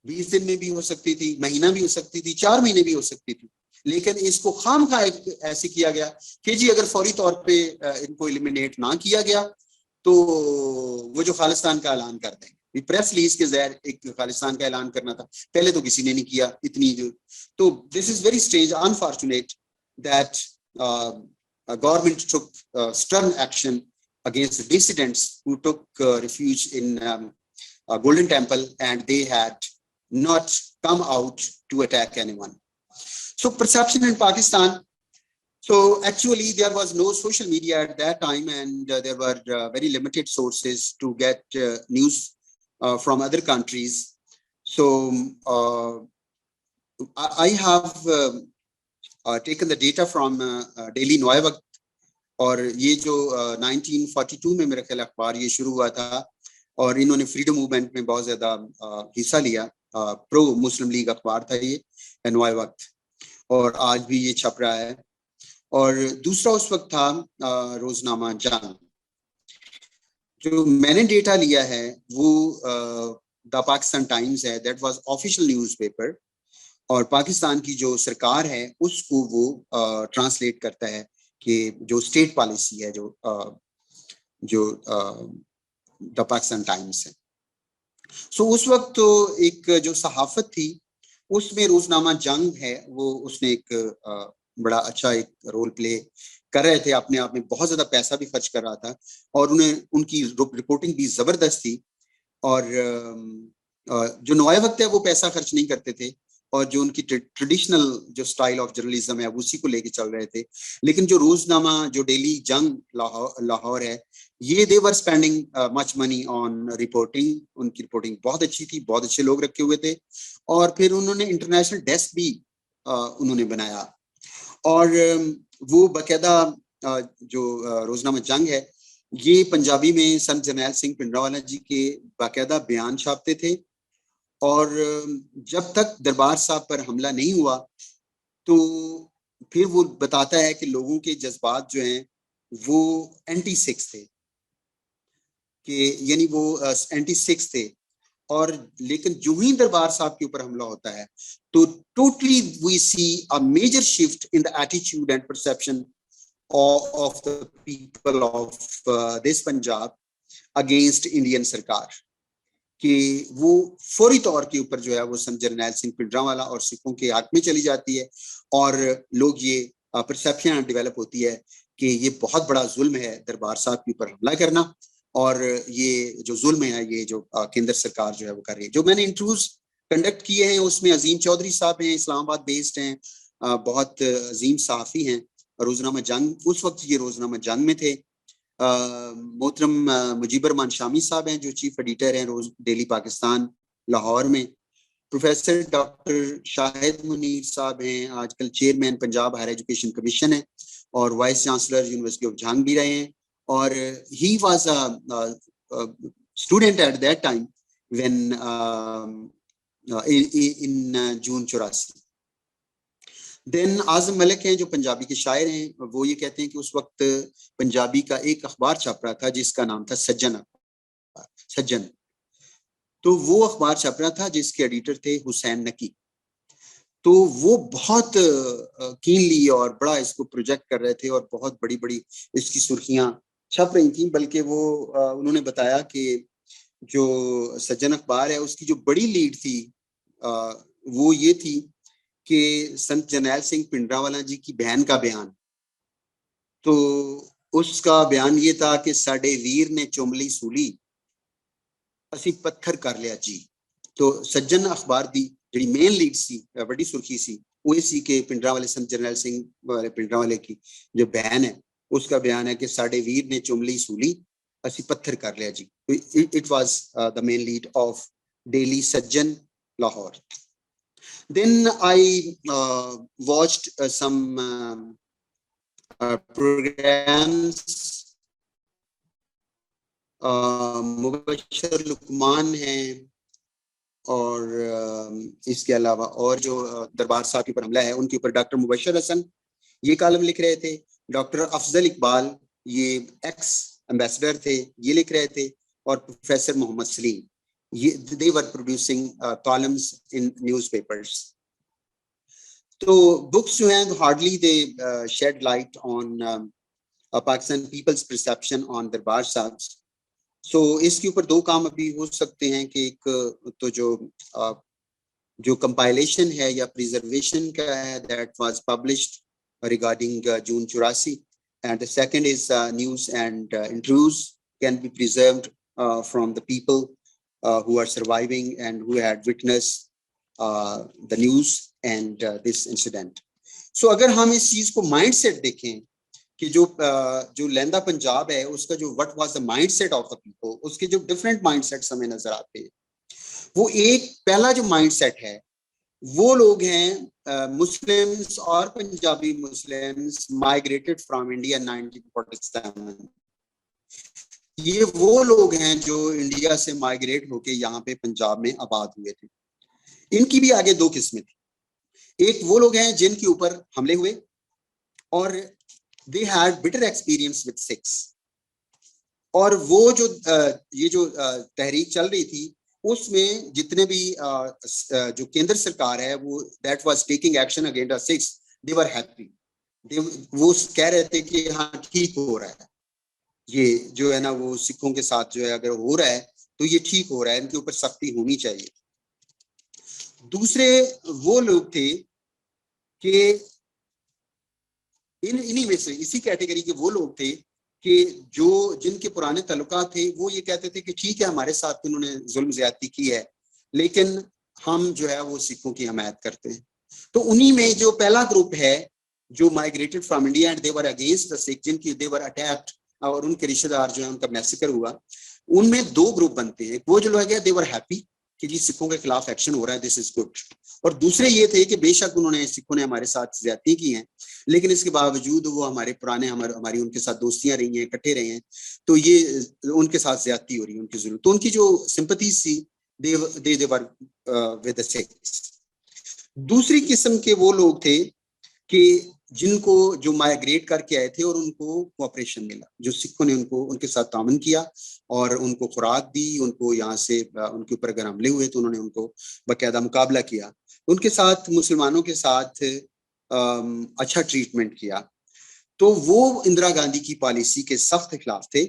20 दिन में भी हो सकती थी, महीना भी हो सकती थी, 4 महीने भी हो सकती थी, लेकिन इसको खामखा ऐसे किया गया कि जी अगर फौरी तौर पे इनको एलिमिनेट ना किया गया तो वो जो खालिस्तान का ऐलान कर देंगे। प्रेस रिलीज के जरिए एक खालिस्तान का ऐलान करना था, पहले तो किसी ने नहीं किया इतनी जो। तो this is very strange, unfortunate that government took stern action against dissidents who took refuge in Golden Temple, and they had not come out to attack anyone. So perception in Pakistan. So actually there was no social media at that time, and there were very limited sources to get news from other countries. So I have taken the data from Daily Noya Waqt, और ये जो 1942 में मेरा ख्याल अखबार ये शुरू हुआ था, और इन्होंने फ्रीडम मूवमेंट में बहुत ज्यादा हिस्सा लिया. प्रो मुस्लिम लीग अखबार था ये, नोया वक्त, और आज भी ये छप रहा है. और दूसरा उस वक्त था रोजनामा जंग. जो मैंने डेटा लिया है वो द पाकिस्तान टाइम्स है, दैट वाज ऑफिशियल न्यूज़पेपर, और पाकिस्तान की जो सरकार है उसको वो ट्रांसलेट करता है कि जो स्टेट पॉलिसी है, जो द पाकिस्तान टाइम्स है. सो उस वक्त तो एक जो सहाफत थी उसमें रोजनामा जंग है वो उसने एक बड़ा अच्छा एक रोल प्ले कर रहे थे. अपने आप में बहुत ज्यादा पैसा भी खर्च कर रहा था, और उन्हें उनकी रिपोर्टिंग भी जबरदस्त थी. और जो नोया वक्त है वो पैसा खर्च नहीं करते थे, और जो उनकी ट्रेडिशनल जो स्टाइल ऑफ जर्नलिज्म है उसी को लेके चल रहे थे. लेकिन जो रोजनामा, जो डेली जंग लाहौर है, ये they were spending much money on reporting. उनकी रिपोर्टिंग बहुत अच्छी थी, बहुत अच्छे लोग रखे हुए थे, और फिर उन्होंने इंटरनेशनल डेस्क भी उन्होंने बनाया. और वो बाकायदा जो रोजनामा जंग है ये पंजाबी में संत जरनैल सिंह भिंडरांवाला जी के बाकायदा बयान छापते थे. और जब तक दरबार साहब पर हमला नहीं हुआ तो फिर वो बताता है कि लोगों के जज्बात जो हैं वो एंटी सिक्स थे, कि यानी वो एंटी सिक्स थे. और लेकिन जो ही दरबार साहब के ऊपर हमला होता है तो totally we see a major shift in the attitude and perception of the people of this Punjab against Indian sarkar, कि वो फौरी तौर के ऊपर जो है वो संत जरनैल सिंह भिंडरांवाला और सिखों के हक में चली जाती है. और लोग ये परसेप्शन डेवलप होती है कि ये बहुत बड़ा जुल्म है दरबार साहब के ऊपर हमला करना, और ये जो जुल्म है ये जो केंद्र सरकार जो है वो कर रही है. जो मैंने इंटरव्यूज कंडक्ट किए हैं उसमें अजीम चौधरी साहब हैं, इस्लामाबाद बेस्ड हैं, बहुत अजीम सहाफ़ी हैं. रोजनामा जंग, उस वक्त ये रोजनामा जंग में थे. मोहतरम मुजीबर रहमान शामी साहब हैं जो चीफ एडिटर हैं रोज डेली पाकिस्तान लाहौर में. प्रोफेसर डॉक्टर शाहिद मुनीर साहब हैं, आजकल chairman Punjab higher education commission है और vice chancellor university of Jhang भी रहे हैं. और he was a student at that time when in June 84. Then Azam Malik हैं जो पंजाबी के शायर हैं, वो ये कहते हैं कि उस वक्त पंजाबी का एक अखबार छप रहा था जिसका नाम था सज्जन. तो वो अखबार छप रहा था जिसके एडिटर थे हुसैन नकी. तो वो बहुत कीनली और बड़ा इसको प्रोजेक्ट कर रहे थे और बहुत बड़ी बड़ी इसकी सुर्खियां छप रही थी. बल्कि वो उन्होंने बताया कि जो सज्जन अखबार है उसकी जो बड़ी लीड थी वो ये थी कि संत जरनैल सिंह भिंडरांवाला जी की बहन का बयान. तो उसका बयान ये था कि साडे वीर ने चुमली सूली असी पत्थर कर लिया जी. तो सज्जन अखबार दी जी मेन लीड सी, बड़ी सुर्खी सी, वो सी के भिंडरांवाले संत जरनैल सिंह भिंडरांवाले की जो बहन है उसका बयान है कि साडे वीर ने चुमली सूली असी पत्थर कर लिया जी. It was the main lead of daily Sajjan Lahore. Then I watched some programs. Mubashar Lukman हैं, और इसके अलावा और जो दरबार साहब के ऊपर हमला है उनके ऊपर डॉक्टर मुबशर हसन ये कॉलम लिख रहे थे. डॉक्टर अफजल इकबाल ये एक्स एम्बेसडर थे, ये लिख रहे थे. और professor Mohammad Salim they were producing columns in newspapers. So books जो हैं hardly they shed light on Pakistan people's perception on Darbar Sahib. So इसके ऊपर दो काम अभी हो सकते हैं कि एक तो जो compilation है या preservation का है that was published regarding June 84, and the second is news and interviews can be preserved from the people who are surviving and who had witnessed the news and this incident. So अगर हम इस चीज को mind set देखें कि जो लैंदा पंजाब है उसका जो what was the mindset of the people, उसके जो डिफरेंट माइंडसेट्स हमें नजर आते हैं. वो एक पहला जो माइंडसेट है वो लोग हैं मुस्लिम्स और Punjabi Muslims migrated from India 1947. ये वो लोग हैं जो इंडिया से माइग्रेट होके यहाँ पे पंजाब में आबाद हुए थे. इनकी भी आगे दो किस्में थी. एक वो लोग हैं जिनके ऊपर हमले हुए और they had bitter experience with six. और वो जो ये जो तहरीक चल रही थी उसमें जितने भी जो केंद्र सरकार है वो that was taking action against six, they were happy. वो कह रहे थे कि हाँ ठीक हो रहा है, ये जो है ना वो सिखों के साथ जो है अगर हो रहा है तो ये ठीक हो रहा है, इनके ऊपर सख्ती होनी चाहिए. दूसरे वो लोग थे कि इन्हीं में से इसी कैटेगरी के वो लोग थे कि जो जिनके पुराने तल्लुकात थे वो ये कहते थे कि ठीक है हमारे साथ उन्होंने जुल्म ज्यादती की है लेकिन हम जो है वो सिखों की हमायत करते हैं. तो उन्हीं में जो पहला ग्रुप है जो migrated from India and they were against the Sikh, जिनकी दे वर अटैक्ड और उनके रिश्तेदार जो है उनका मैसेकर हुआ, उनमें दो ग्रुप बनते हैं. वो जो लोग हैं दे वर हैप्पी कि जी सिखों के खिलाफ एक्शन हो रहा है, दिस इज गुड. और दूसरे ये थे कि बेशक उन्होंने सिखों ने हमारे साथ ज्यादती की हैं लेकिन इसके बावजूद वो हमारे पुराने हमारी उनके साथ दोस्तियां रही हैं, इकट्ठे रहे हैं, तो ये उनके साथ ज्यादती हो रही है उनकी जुल्म. तो उनकी जो सिंपथीज थी दे वर विद द सिख्स. दूसरी किस्म के वो लोग थे कि जिनको जो माइग्रेट करके आए थे और उनको कोऑपरेशन मिला, जो सिखों ने उनको उनके साथ तामन किया और उनको खुराक दी, उनको यहाँ से उनके ऊपर अगर हमले हुए तो उन्होंने उनको बाकायदा मुकाबला किया, उनके साथ मुसलमानों के साथ अच्छा ट्रीटमेंट किया. तो वो इंदिरा गांधी की पॉलिसी के सख्त खिलाफ थे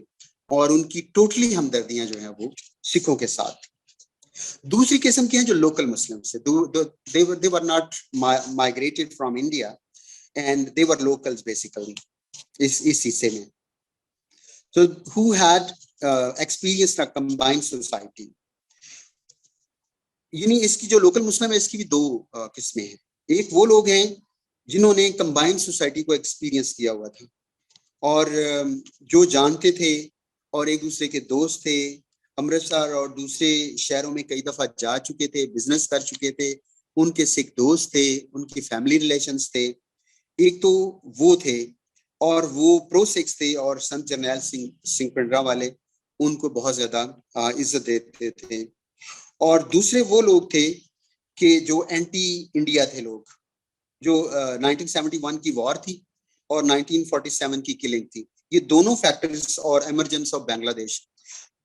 और उनकी टोटली हमदर्दियां जो है वो सिखों के साथ. दूसरी किस्म के हैं जो लोकल मुस्लिम्स थे, they were not migrated from India and they were locals basically इस हिस्से में. So who had experienced a combined society. यानी इसकी जो लोकल मुस्लिम है इसकी भी दो किस्में हैं. एक वो लोग हैं जिन्होंने कंबाइंड सोसाइटी को एक्सपीरियंस किया हुआ था और जो जानते थे और एक दूसरे के दोस्त थे, अमृतसर और दूसरे शहरों में कई दफा जा चुके थे, बिजनेस कर चुके थे, उनके सिख दोस्त थे, उनकी फैमिली रिलेशंस थे. एक तो वो थे और वो प्रो सिक्स थे और संत जरनैल सिंह पिंडरा वाले उनको बहुत ज्यादा इज्जत देते थे. और दूसरे वो लोग थे कि जो एंटी इंडिया थे लोग, जो 1971 की वॉर थी और 1947 की किलिंग थी, ये दोनों फैक्टर्स और एमरजेंस ऑफ बांग्लादेश,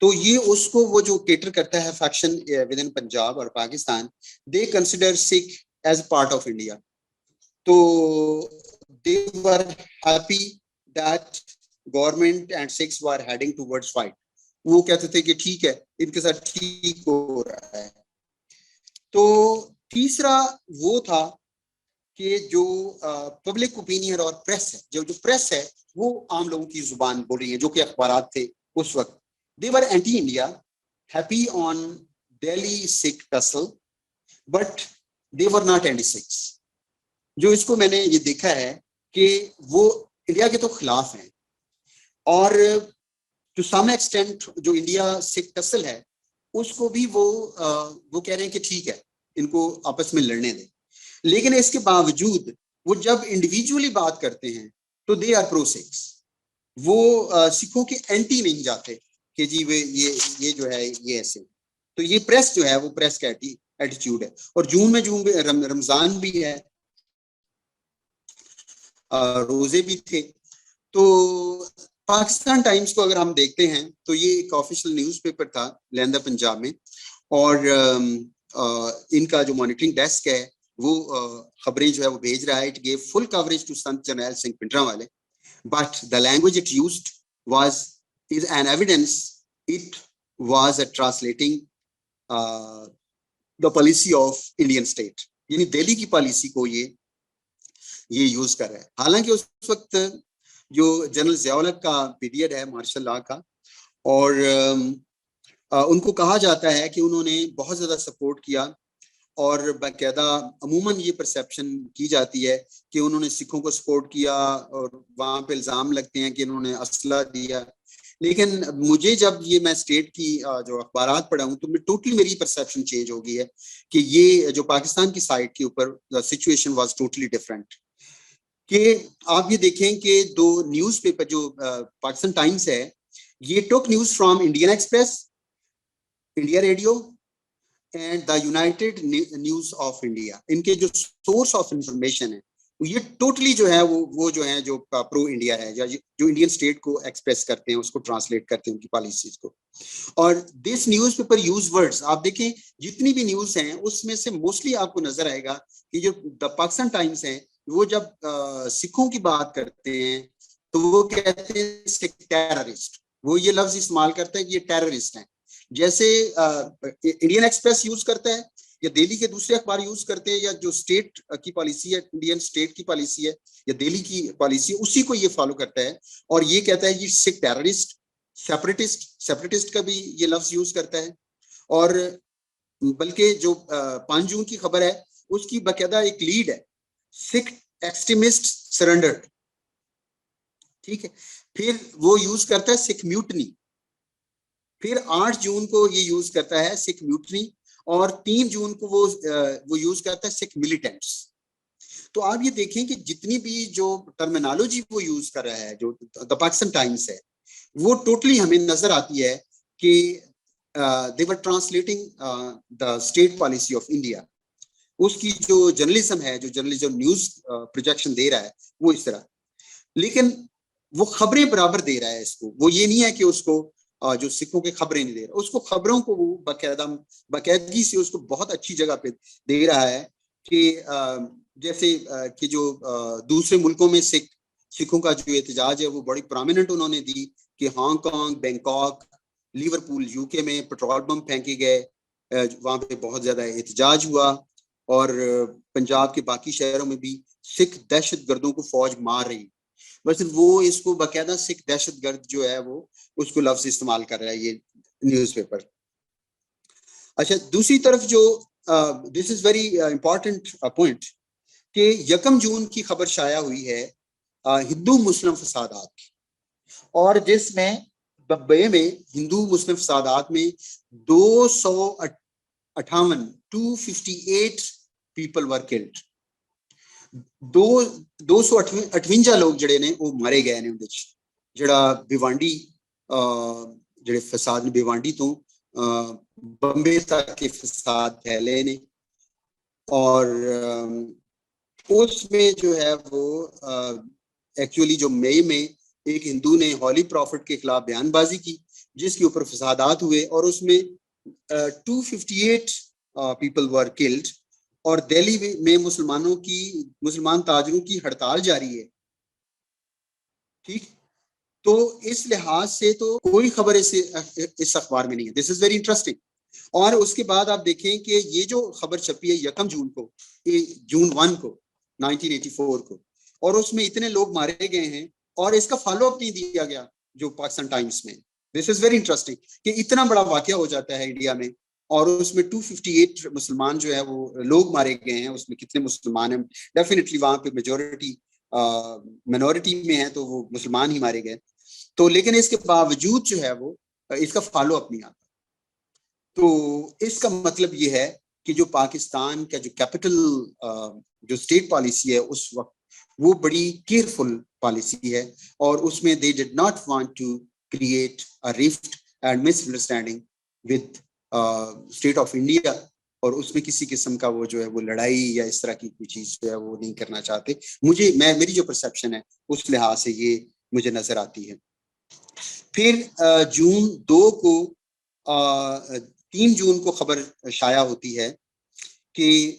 तो ये उसको वो जो केटर करता है फैक्शन विद इन पंजाब और Pakistan, they consider Sikh as part of India. तो they were happy that government and Sikhs were heading towards fight. वो कहते थे कि ठीक है इनके साथ ठीक हो रहा है. तो तीसरा वो था कि जो पब्लिक ओपिनियन और प्रेस है, जो प्रेस है वो आम लोगों की जुबान बोल रही है, जो कि अखबारात थे उस वक्त, they were anti India, happy on Delhi Sikh tussle, but they were not anti Sikhs. जो इसको मैंने ये देखा है कि वो इंडिया के तो खिलाफ हैं और टू सम एक्सटेंट जो इंडिया सिख टसल है उसको भी वो कह रहे हैं कि ठीक है इनको आपस में लड़ने दें. लेकिन इसके बावजूद वो जब इंडिविजुअली बात करते हैं तो दे आर प्रो सिक्स. वो सिखों के एंटी नहीं जाते कि जी वे ये जो है ये ऐसे. तो ये प्रेस जो है वो प्रेस का एटीट्यूड है. और जून में रमजान भी है, रोजे भी थे. तो पाकिस्तान टाइम्स को अगर हम देखते हैं तो ये एक ऑफिशियल न्यूज़पेपर था लैंदा पंजाब में और इनका जो मॉनिटरिंग डेस्क है वो खबरें जो है वो भेज रहा है. It gave full coverage to Sant Jarnail Singh पिंडरा वाले, but the language it used was is an evidence it was a translating the policy of Indian state. यानी दिल्ली की पॉलिसी को ये यूज कर रहा है. हालांकि उस वक्त जो जनरल ज़ियाउल हक का पीरियड है मार्शल लॉ का, और उनको कहा जाता है कि उन्होंने बहुत ज्यादा सपोर्ट किया और बाकायदा अमूमन ये परसेप्शन की जाती है कि उन्होंने सिखों को सपोर्ट किया और वहां पे इल्जाम लगते हैं कि उन्होंने असला दिया। लेकिन मुझे जब ये मैं स्टेट की जो अखबारात पढ़ा हूँ तो मैं टोटली मेरी परसेप्शन चेंज हो गई है कि ये जो पाकिस्तान की साइड के ऊपर सिचुएशन वाज टोटली डिफरेंट। कि आप ये देखें कि दो न्यूज़पेपर जो पाकिस्तान टाइम्स है, ये took news from Indian Express, India Radio and the United News of India. इनके जो सोर्स ऑफ इंफॉर्मेशन है ये टोटली जो है वो जो है जो प्रो इंडिया है या जो इंडियन स्टेट को एक्सप्रेस करते हैं, उसको ट्रांसलेट करते हैं उनकी पॉलिसीज को। और this news paper use words, आप देखें जितनी भी न्यूज हैं उसमें से मोस्टली आपको नजर आएगा कि जो द पाकिस्तान टाइम्स है वो जब सिखों की बात करते हैं तो वो कहते हैं टेररिस्ट, वो ये लफ्ज इस्तेमाल करते हैं कि ये टेररिस्ट हैं। जैसे इंडियन एक्सप्रेस यूज करता है या दिल्ली के दूसरे अखबार यूज करते हैं, या जो स्टेट की पॉलिसी है, इंडियन स्टेट की पॉलिसी है या दिल्ली की पॉलिसी है, उसी को ये फॉलो करता है और ये कहता है ये सिख टेररिस्ट, सेपरेटिस्ट का भी ये लफ्ज यूज करता है। और बल्कि जो 5 जून की खबर है उसकी बाकायदा एक लीड है, सिख एक्सट्रीमिस्ट सरेंडर्ड, ठीक है। फिर वो यूज करता है सिख म्यूटनी, फिर 8 जून को ये यूज करता है सिख म्यूटनी, और 3 जून को वो यूज करता है सिख मिलिटेंट्स। तो आप ये देखें कि जितनी भी जो टर्मिनोलॉजी वो यूज कर रहा है, जो द पाकिस्तान टाइम्स है, वो टोटली हमें नजर आती है कि they were translating the state policy of India. उसकी जो जर्नलिज्म है, जो जर्नलिज्म न्यूज प्रोजेक्शन दे रहा है वो इस तरह, लेकिन वो खबरें बराबर दे रहा है इसको। वो ये नहीं है कि उसको जो सिखों की खबरें नहीं दे रहा, उसको खबरों को वो बाकायदगी से उसको बहुत अच्छी जगह पे दे रहा है कि जैसे कि जो दूसरे मुल्कों में सिखों का जो एहतजाज है वो बड़ी प्रोमिनेंट उन्होंने दी कि हांगकांग, बैंकॉक, लिवरपूल यूके में पेट्रोल बम फेंके गए, वहां पे बहुत ज्यादा एहतजाज हुआ, और पंजाब के बाकी शहरों में भी सिख दहशत गर्दों को फौज मार रही। बस वो इसको बाकायदा सिख दहशतगर्द जो है वो उसको लफ्ज इस्तेमाल कर रहा है ये न्यूज़पेपर। अच्छा, दूसरी तरफ जो this is very important point कि 1 जून की खबर शाया हुई है हिंदू मुस्लिम फसादात की, और जिसमें बम्बई में हिंदू मुस्लिम फसादात में 258 पीपल वर किल्ड। 258 लोग जड़े ने वो मारे गए ने उहदे च, जड़ा भिवांडी जड़े फसाद ने भिवांडी तो बम्बे तक के फसाद फैले ने। और उसमें जो है वो एक्चुअली जो मई में एक हिंदू ने हॉली प्रॉफिट के खिलाफ बयानबाजी की जिसके ऊपर फसादात हुए, और उसमें 258 पीपल वर किल्ड। और दिल्ली में मुसलमान ताजरों की हड़ताल जारी है, ठीक। तो इस लिहाज से तो कोई खबर इस अखबार में नहीं है। This is very interesting. और उसके बाद आप देखें कि ये जो खबर छपी है 1 जून को, जून 1 को 1984 को, और उसमें इतने लोग मारे गए हैं और इसका फॉलो अप नहीं दिया गया जो पाकिस्तान टाइम्स में। दिस इज वेरी इंटरेस्टिंग कि इतना बड़ा वाकया हो जाता है इंडिया में और उसमें 258 मुसलमान जो है वो लोग मारे गए हैं। उसमें कितने मुसलमान हैं? डेफिनेटली वहां पे मेजोरिटी मिनॉरिटी में है तो वो मुसलमान ही मारे गए। तो लेकिन इसके बावजूद जो है वो इसका फॉलो अप नहीं आता। तो इसका मतलब ये है कि जो पाकिस्तान का जो कैपिटल जो स्टेट पॉलिसी है उस वक्त वो बड़ी केयरफुल पॉलिसी है, और उसमें they did not want to create a rift and misunderstanding with state of India, और उसमें किसी किस्म का वो जो है वो लड़ाई या इस तरह की कोई चीज जो है वो नहीं करना चाहते। मेरी जो परसेप्शन है उस लिहाज से ये मुझे नजर आती है। फिर जून 2 को 3 जून को खबर शाया होती है कि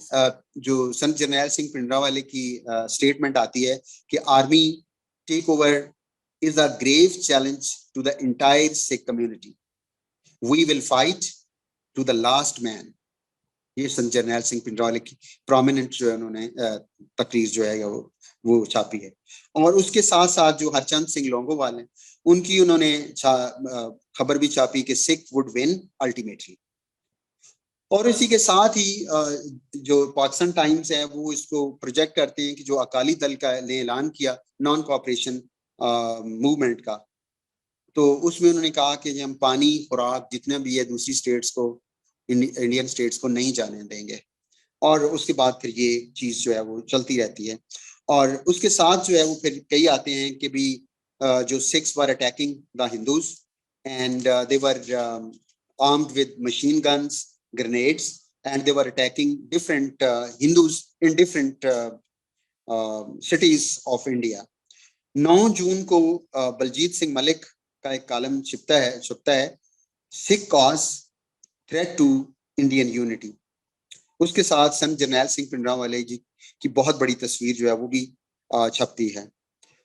जो संत जरनैल सिंह भिंडरांवाले की स्टेटमेंट आती है कि army take over is a grave challenge to the entire Sikh community, we will fight to the last man. ये संत जरनैल सिंह भिंडरांवाले की प्रोमिनेंट जो है उन्होंने तकरीर जो है वो छापी है। और उसके साथ साथ जो हरचंद सिंह लोंगोवाल हैं उनकी उन्होंने खबर भी छापी कि सिख वुड विन अल्टीमेटली। और इसी के साथ ही जो पाकिस्तान टाइम्स है वो इसको प्रोजेक्ट करते हैं कि जो अकाली दल का ने ऐलान किया नॉन कॉपरेशन मूवमेंट का, तो उसमें उन्होंने कहा कि हम पानी खुराक जितना भी है दूसरी स्टेट्स को, इंडियन स्टेट्स को नहीं जाने देंगे। और उसके बाद फिर ये चीज जो है वो चलती रहती है। और उसके साथ जो है वो फिर कई आते हैं कि भी जो सिख्स वर attacking the Hindus and they were armed with machine guns, grenades, and they were attacking different Hindus in different cities of India. 9 June को बलजीत सिंह मलिक का एक कॉलम छपता है Sikh cause threat to Indian unity. उसके साथ संत जरनैल सिंह भिंडरांवाले जी की बहुत बड़ी तस्वीर जो है वो भी छपती है।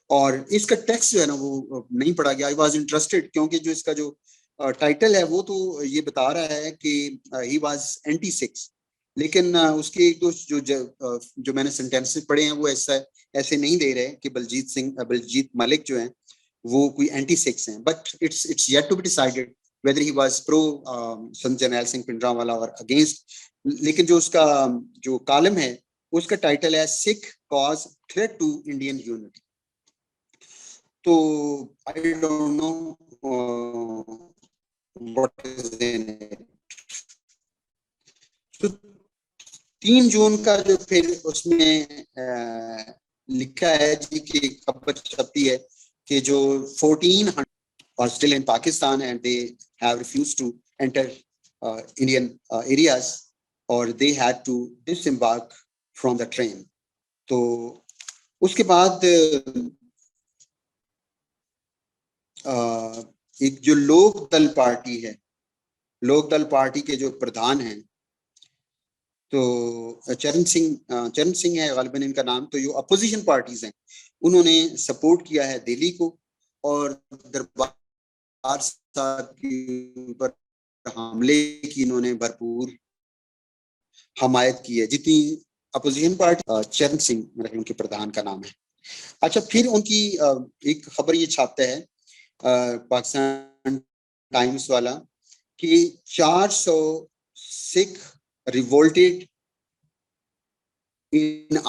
और इसका टेक्स्ट जो है ना वो नहीं पढ़ा गया। आई वाज इंटरेस्टेड क्योंकि जो इसका जो टाइटल है वो तो ये बता रहा है कि ही वाज एंटी सिक्स, लेकिन उसके एक दो जो मैंने सेंटेंसेस पढ़े हैं वो ऐसे नहीं दे रहे कि बलजीत मलिक जो हैं वो कोई एंटी सिक्स हैं, but it's yet to be decided whether he was pro संत जरनैल सिंह भिंडरांवाला और अगेंस्ट। लेकिन जो उसका जो कॉलम है उसका टाइटल है Sikh cause threat to Indian unity. तो I don't know what is in it. तो 3 जून का जो फिर उसमें लिखा है जी की खबर छपती है कि जो 1400 are still in Pakistan and they have refused to enter Indian areas, or they had to disembark from the train. तो उसके बाद एक जो लोक दल पार्टी है, लोक दल पार्टी के जो प्रधान हैं तो चरण सिंह है गालिबन इनका नाम। तो जो अपोजिशन पार्टीज हैं उन्होंने सपोर्ट किया है दिल्ली को और दरबार साहब के ऊपर हमले की इन्होंने भरपूर हमायत की है। जितनी अपोजिशन पार्टी चरण सिंह मेरे उनके प्रधान का नाम है। अच्छा, फिर उनकी एक खबर ये छापता है पाकिस्तान टाइम्स वाला कि 400 सिख रिवोल्टेड इन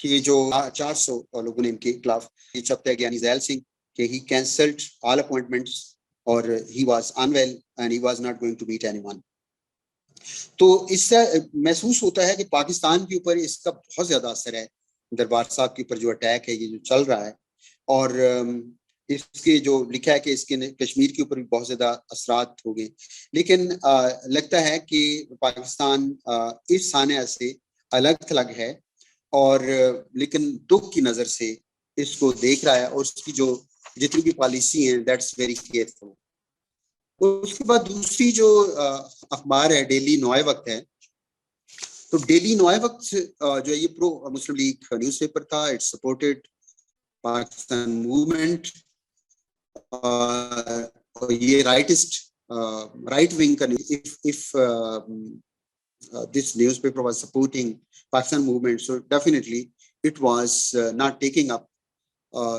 कि जो 400 लोगों ने इनके खिलाफ ये छपता है ज्ञानी जैल सिंह कि ही कैंसल्ड ऑल अपॉइंटमेंट्स और he was unwell and he was not going to meet anyone. तो इससे महसूस होता है कि पाकिस्तान के ऊपर इसका बहुत ज्यादा असर है। दरबार साहब के ऊपर जो अटैक है ये जो चल रहा है, और इसके जो लिखा है कि इसके कश्मीर के ऊपर भी बहुत ज्यादा असरात हो गए। लेकिन लगता है कि पाकिस्तान इस सानिया से अलग थलग है और लेकिन दुख की नजर से इसको देख रहा है और उसकी जो जितनी भी पॉलिसी है दैट्स वेरी केयरफुल। उसके बाद दूसरी जो अखबार है डेली नौए वक्त है। तो डेली नौए वक्त जो ये प्रो मुस्लिम लीग न्यूज़पेपर था, इट सपोर्टेड पाकिस्तान मूवमेंट। ये राइट विंग का if this newspaper was supporting Pakistan movement, so definitely it was not taking up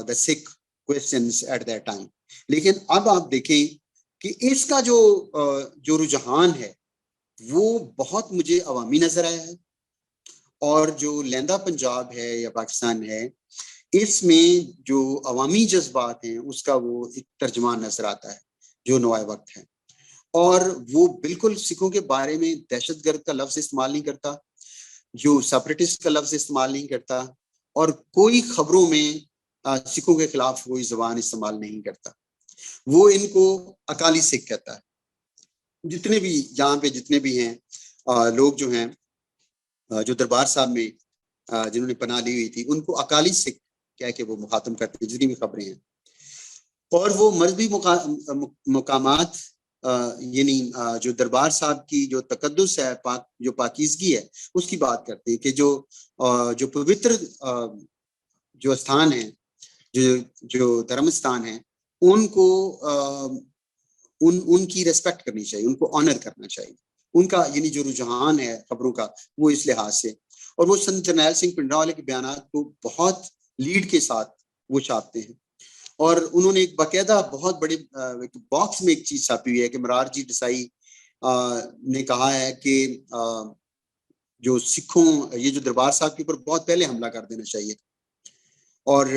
the Sikh questions at that time. लेकिन अब आप देखें कि इसका जो रुझान है वो बहुत मुझे अवामी नजर आया है, और जो लैंदा पंजाब है या पाकिस्तान है इसमें जो अवामी जज्बात हैं उसका वो एक तर्जमान नजर आता है जो नौए वक्त है। और वो बिल्कुल सिखों के बारे में दहशतगर्द का लफ्ज इस्तेमाल नहीं करता, जो सेपरेटिस्ट का लफ्ज इस्तेमाल नहीं करता, और कोई खबरों में सिखों के खिलाफ कोई जबान इस्तेमाल नहीं करता। वो इनको अकाली सिख कहता है। जितने भी यहाँ पे जितने भी हैं लोग जो हैं जो दरबार साहब में जिन्होंने पनाह ली हुई थी उनको अकाली सिख कह के वो मुखातम करते हैं जितनी भी खबरें हैं। और वो मजहबी मुकामात यानी जो दरबार साहब की जो तकद्दुस है जो पाकीज़गी है उसकी बात करते हैं कि जो पवित्र जो स्थान है जो धर्म स्थान है उनको उनकी रेस्पेक्ट करनी चाहिए, उनको ऑनर करना चाहिए। उनका यानी जो रुझान है खबरों का वो इस लिहाज से, और वो संत जरनैल सिंह भिंडरांवाले के बयानात को बहुत लीड के साथ वो छापते हैं। और उन्होंने एक बाकायदा बहुत बड़े बॉक्स में एक चीज छापी हुई है कि मोरारजी देसाई ने कहा है कि जो सिखों, ये जो दरबार साहब के ऊपर बहुत पहले हमला कर देना चाहिए। और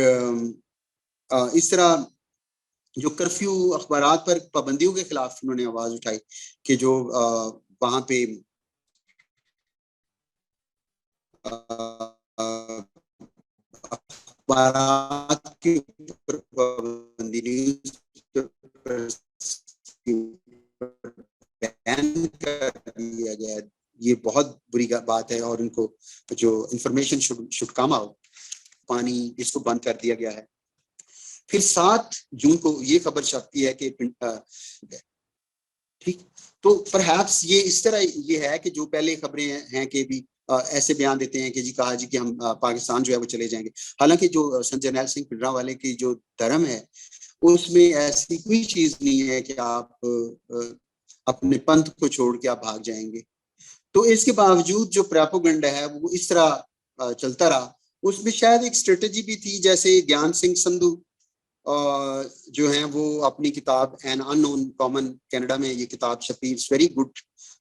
इस तरह जो कर्फ्यू, अखबारात पर पाबंदियों के खिलाफ उन्होंने आवाज उठाई कि जो वहां पे अखबारात के ऊपर पाबंदी, न्यूज बैन कर दिया गया, ये बहुत बुरी बात है। और उनको जो इंफॉर्मेशन शुड कम आउट, पानी इसको बंद कर दिया गया है। फिर 7 जून को ये खबर छपती है कि ठीक, तो परहैप्स ये इस तरह ये है कि जो पहले खबरें हैं कि भी ऐसे बयान देते हैं कि जी कहा जी कि हम पाकिस्तान जो है वो चले जाएंगे। हालांकि जो संत जरनैल सिंह पिंडरावाले की जो धर्म है उसमें ऐसी कोई चीज नहीं है कि आप अपने पंथ को छोड़ के आप भाग जाएंगे। तो इसके बावजूद जो प्रोपेगेंडा है वो इस तरह चलता रहा। उसमें शायद एक स्ट्रेटेजी भी थी, जैसे ज्ञान सिंह संधू जो हैं वो अपनी किताब एन अननोन कॉमन, कनाडा में ये किताब छपी, इट्स वेरी गुड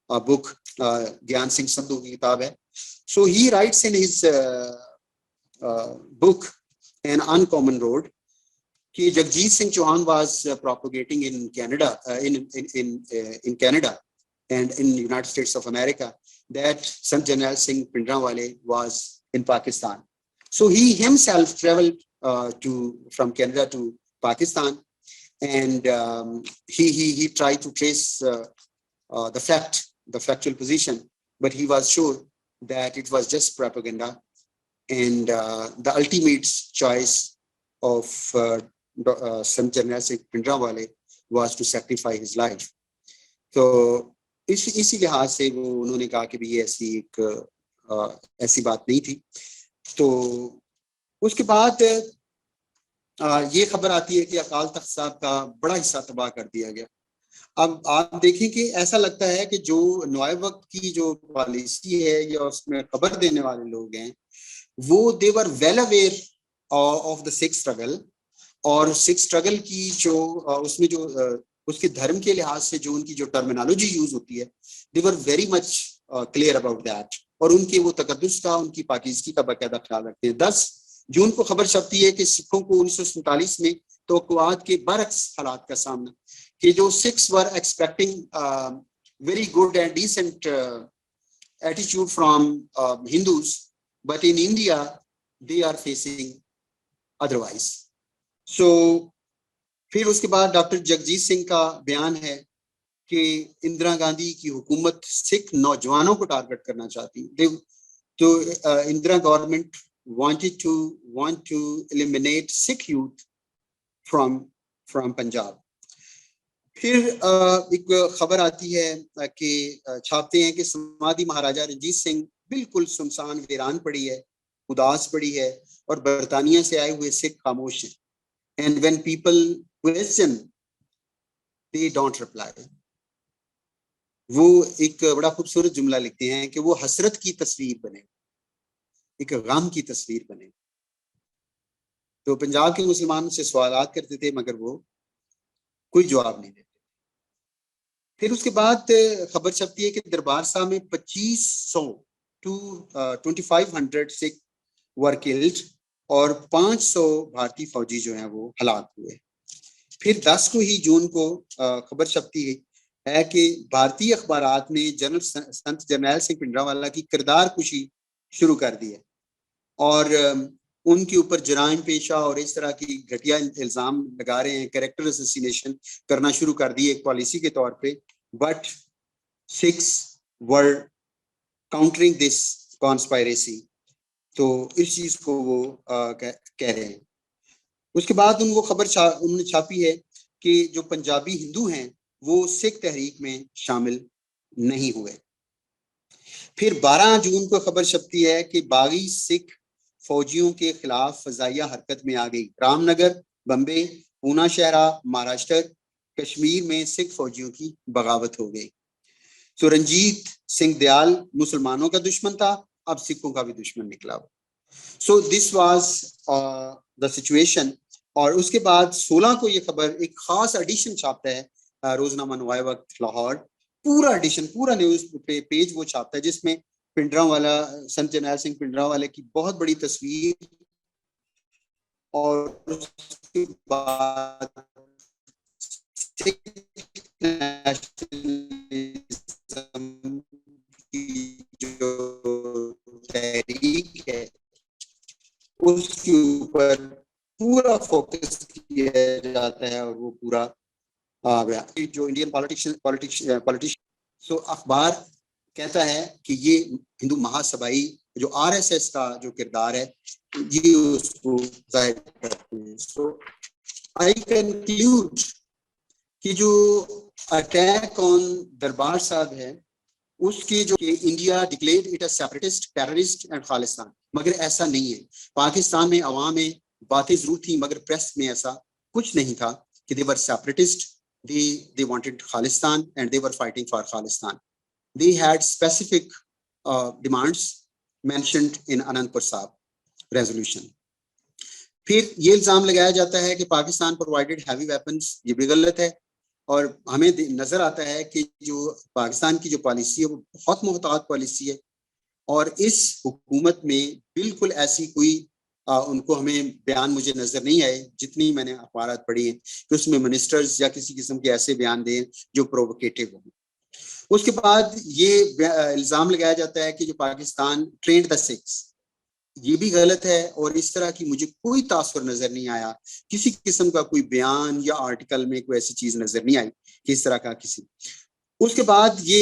बुक, ज्ञान सिंह संधू की किताब है। So he writes in his book an uncommon road कि Jagjit Singh Chauhan was propagating in Canada, in Canada and in United States of America, that Sant Jarnail Singh Pindrawale was in Pakistan. So he himself traveled from Canada to Pakistan, and he tried to trace the factual position, but he was sure that it was just propaganda, and the ultimate choice of Sant Jarnail Singh Pindrawale was to sacrifice his life. तो इसी लिहाज से वो उन्होंने कहा कि भी ये ऐसी बात नहीं थी। तो उसके बाद ये खबर आती है कि अकाल तख्त साहब का बड़ा हिस्सा तबाह कर दिया गया। अब आप देखें कि ऐसा लगता है कि जो नवाए वक्त की जो पॉलिसी है या उसमें खबर देने वाले लोग हैं वो they were well aware of the Sikh struggle, और सिख स्ट्रगल की जो उसमें जो उसके धर्म के लिहाज से जो उनकी जो टर्मिनोलॉजी यूज होती है, they were very much clear about that, और उनके वो तकद्दुस का, उनकी पाकीज़गी का बाकायदा ख्याल रखते हैं। 10 जून को खबर छपती है कि सिखों को 1947 में तवक्कुआत के बरक्स हालात का सामना, कि जो Sikhs were expecting very good and decent attitude from Hindus, but in India they are facing otherwise. So फिर उसके बाद डॉक्टर जगजीत सिंह का बयान है कि इंदिरा गांधी की हुकूमत सिख नौजवानों को टारगेट करना चाहती है। तो Indira government want to eliminate Sikh youth from Punjab. फिर एक खबर आती है कि छापते हैं कि समाधि महाराजा रंजीत सिंह बिल्कुल सुनसान वीरान पड़ी है, उदास पड़ी है, और बरतानिया से आए हुए सिख खामोश हैं। And when people question, they don't reply. वो एक बड़ा खूबसूरत जुमला लिखते हैं कि वो हसरत की तस्वीर बने, एक गम की तस्वीर बने। तो पंजाब के मुसलमान से सवालात करते थे मगर वो कोई जवाब नहीं देते। फिर उसके बाद खबर छपती है कि दरबार साहब में 2500 to 2500 सिख वर किल्ड और 500 भारतीय फौजी जो हैं वो हलाक हुए। फिर 10 को ही जून को खबर छपती है कि भारतीय अखबारात ने जनरल संत जरनैल सिंह पिंडरावाला की किरदार कुशी शुरू कर दी है, और उनके ऊपर जराइम पेशा और इस तरह की घटिया इल्जाम लगा रहे हैं, कैरेक्टर असैसिनेशन करना शुरू कर दिए एक पॉलिसी के तौर पे। But six were countering this conspiracy, तो इस चीज को वो कह रहे हैं। उसके बाद उनको खबर उन्होंने छापी है कि जो पंजाबी हिंदू हैं वो सिख तहरीक में शामिल नहीं हुए। फिर 12 जून को खबर छपती है कि बागी सिख फौजियों के खिलाफ फजाइया हरकत में आ गई। रामनगर, बम्बे, पूना शहरा, महाराष्ट्र, कश्मीर में सिख फौजियों की बगावत हो गई। तो रंजीत सिंह दयाल मुसलमानों का दुश्मन था, अब सिखों का भी दुश्मन निकला। So this was the situation और उसके बाद 16 को ये खबर एक खास एडिशन छापता है रोजनामा नवाए वक्त लाहौर, पूरा एडिशन, पूरा न्यूज पेज वो छापता है, जिसमें पिंडरावाला, संत जरनैल सिंह पिंडरावाले की बहुत बड़ी तस्वीर, और उसके बाद की जो तहरीक है उसके ऊपर पूरा फोकस किया जाता है, और वो पूरा जो इंडियन पॉलिटिशियन सो अखबार कहता है कि ये हिंदू महासभाई जो आरएसएस का जो किरदार है ये उसको जाहिर करते हैं। सो आई कंक्लूड कि जो अटैक ऑन दरबार साहब है उसके जो India declared it a separatist, terrorist and Khalistan, मगर ऐसा नहीं है। पाकिस्तान में अवाम में बातें जरूर थी, मगर प्रेस में ऐसा कुछ नहीं था कि they were separatist, they wanted Khalistan and they were fighting for Khalistan. They had specific demands mentioned in Anandpur Sahib resolution. फिर ये इल्जाम लगाया जाता है कि पाकिस्तान प्रोवाइडेड हैवी वेपन्स, ये भी गलत है। और हमें नजर आता है कि जो पाकिस्तान की जो पॉलिसी है वो बहुत मोहतात पॉलिसी है, और इस हुकूमत में बिल्कुल ऐसी कोई उनको हमें बयान मुझे नजर नहीं आए, जितनी मैंने अखबारात पढ़ी हैं, कि उसमें मिनिस्टर्स या किसी किस्म के ऐसे बयान दें जो प्रोवोकेटिव हो। उसके बाद ये इल्जाम लगाया जाता है कि जो पाकिस्तान ट्रेंड द सिख्स, ये भी गलत है, और इस तरह की मुझे कोई तासुर नजर नहीं आया, किसी किस्म का कोई बयान या आर्टिकल में कोई ऐसी चीज नजर नहीं आई कि इस तरह का किसी। उसके बाद ये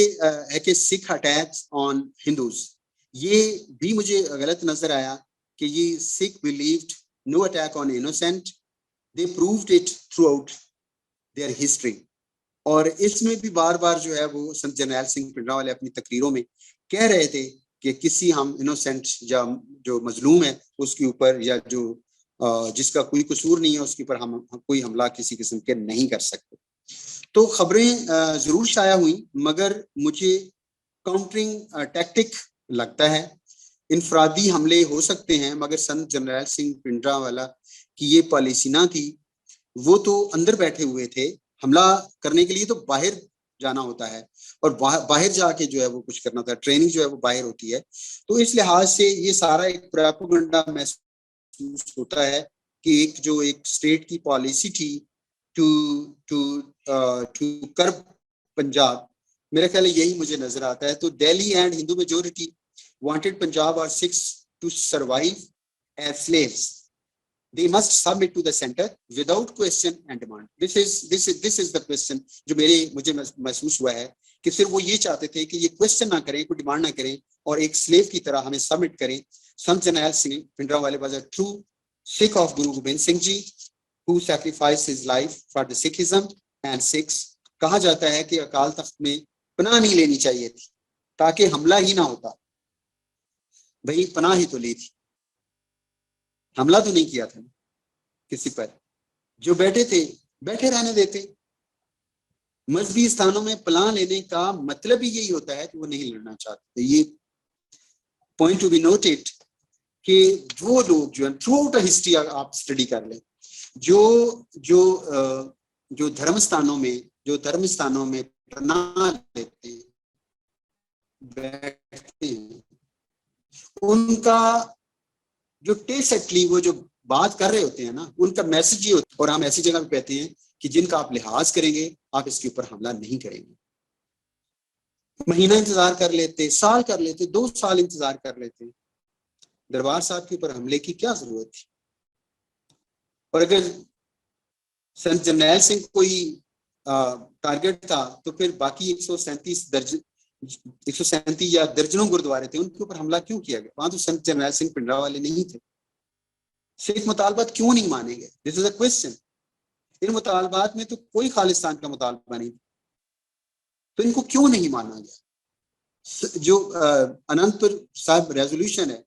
है कि सिख अटैक्स ऑन हिंदूज, ये भी मुझे गलत नजर आया कि ये Sikh believed no attack on innocent, they proved it throughout their history. और इसमें भी बार बार जो है वो संत जरनैल सिंह पिंडरावाले अपनी तकरीरों में कह रहे थे कि किसी हम इनोसेंट या जो मजलूम है उसके ऊपर, या जो जिसका कोई कसूर नहीं है उसके ऊपर हम कोई हमला किसी किस्म के नहीं कर सकते। तो खबरें जरूर शाया हुई, मगर मुझे काउंटरिंग टैक्टिक लगता है। इनफरादी हमले हो सकते हैं, मगर संत जरनैल सिंह पिंडरावाला की ये पॉलिसी ना थी। वो तो अंदर बैठे हुए थे, हमला करने के लिए तो बाहर जाना होता है, और बाहर जाके जो है वो कुछ करना था, ट्रेनिंग जो है वो बाहर होती है। तो इस लिहाज से ये सारा एक प्रोपेगेंडा महसूस होता है कि एक स्टेट की पॉलिसी थी to to to curb Punjab, मेरा ख्याल है यही मुझे नजर आता है। तो Delhi and Hindu majority wanted Punjab or Sikhs to survive as slaves. They must submit to the center without question and demand. This is the question जो मुझे महसूस हुआ है कि सिर्फ वो ये चाहते थे कि ये क्वेश्चन ना करें, कोई डिमांड ना करें, और एक स्लेव की तरह हमें सबमिट करें। संत Jarnail Singh पिंडरावाले was a true Sikh of Guru Gobind Singh Ji who sacrificed his life for the Sikhism and Sikhs. कहा जाता है कि अकाल तख्त में पनाह नहीं लेनी चाहिए थी ताकि हमला ही ना होता। भाई पनाह ही तो ली थी, हमला तो नहीं किया था किसी पर। जो बैठे थे बैठे रहने देते। मजहबी स्थानों में पनाह लेने का मतलब ही यही होता है कि वो नहीं लड़ना चाहते। ये पॉइंट टू बी नोटेड कि वो लोग जो है थ्रू आउट हिस्ट्री आप स्टडी कर लें, जो जो जो धर्म स्थानों में पनाह लेते हैं, बैठते हैं, उनका जो टेक्स्टली वो जो बात कर रहे होते हैं ना, उनका मैसेज ये होता है। और हम ऐसी जगह पे कहते हैं कि जिनका आप लिहाज करेंगे आप इसके ऊपर हमला नहीं करेंगे। महीना इंतजार कर लेते, साल कर लेते, 2 साल इंतजार कर लेते, दरबार साहब के ऊपर हमले की क्या जरूरत थी। और अगर संत जरनैल सिंह कोई टारगेट था तो फिर बाकी 137 या दर्जनों गुरुद्वारे थे, उनके ऊपर हमला क्यों किया गया? वहां तो संत जरनैल सिंह पिंडरावाले नहीं थे। सिख मुतालबात क्यों नहीं माने गए? This is a question. इन मुतालबात में तो कोई खालिस्तान का मुतालबा नहीं, तो इनको क्यों नहीं माना गया? जो अनंतपुर साहब रेजोल्यूशन है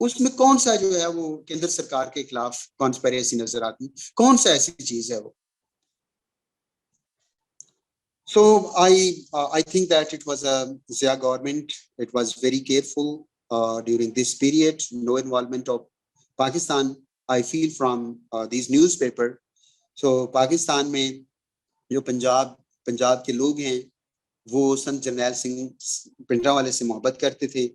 उसमें कौन सा जो है वो केंद्र सरकार के खिलाफ कॉन्स्पिरेसी नजर आती, कौन सा ऐसी चीज है वो? So I think that it was a Zia government. It was very careful during this period. No involvement of Pakistan I feel from these newspaper. So Pakistan में जो पंजाब के लोग हैं वो संत जरनैल सिंह भिंडरांवाले से मोहब्बत करते थे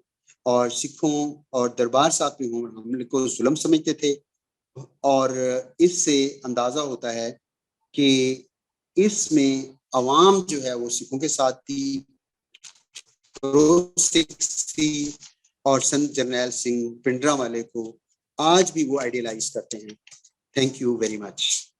और सिखों और दरबार साहब पे हमले को जुल्म समझते थे। और इससे अंदाजा होता है कि इसमें अवाम जो है वो सिखों के साथ थी, थी और संत जरनैल सिंह भिंडरांवाले को आज भी वो आइडियलाइज करते हैं। Thank you very much.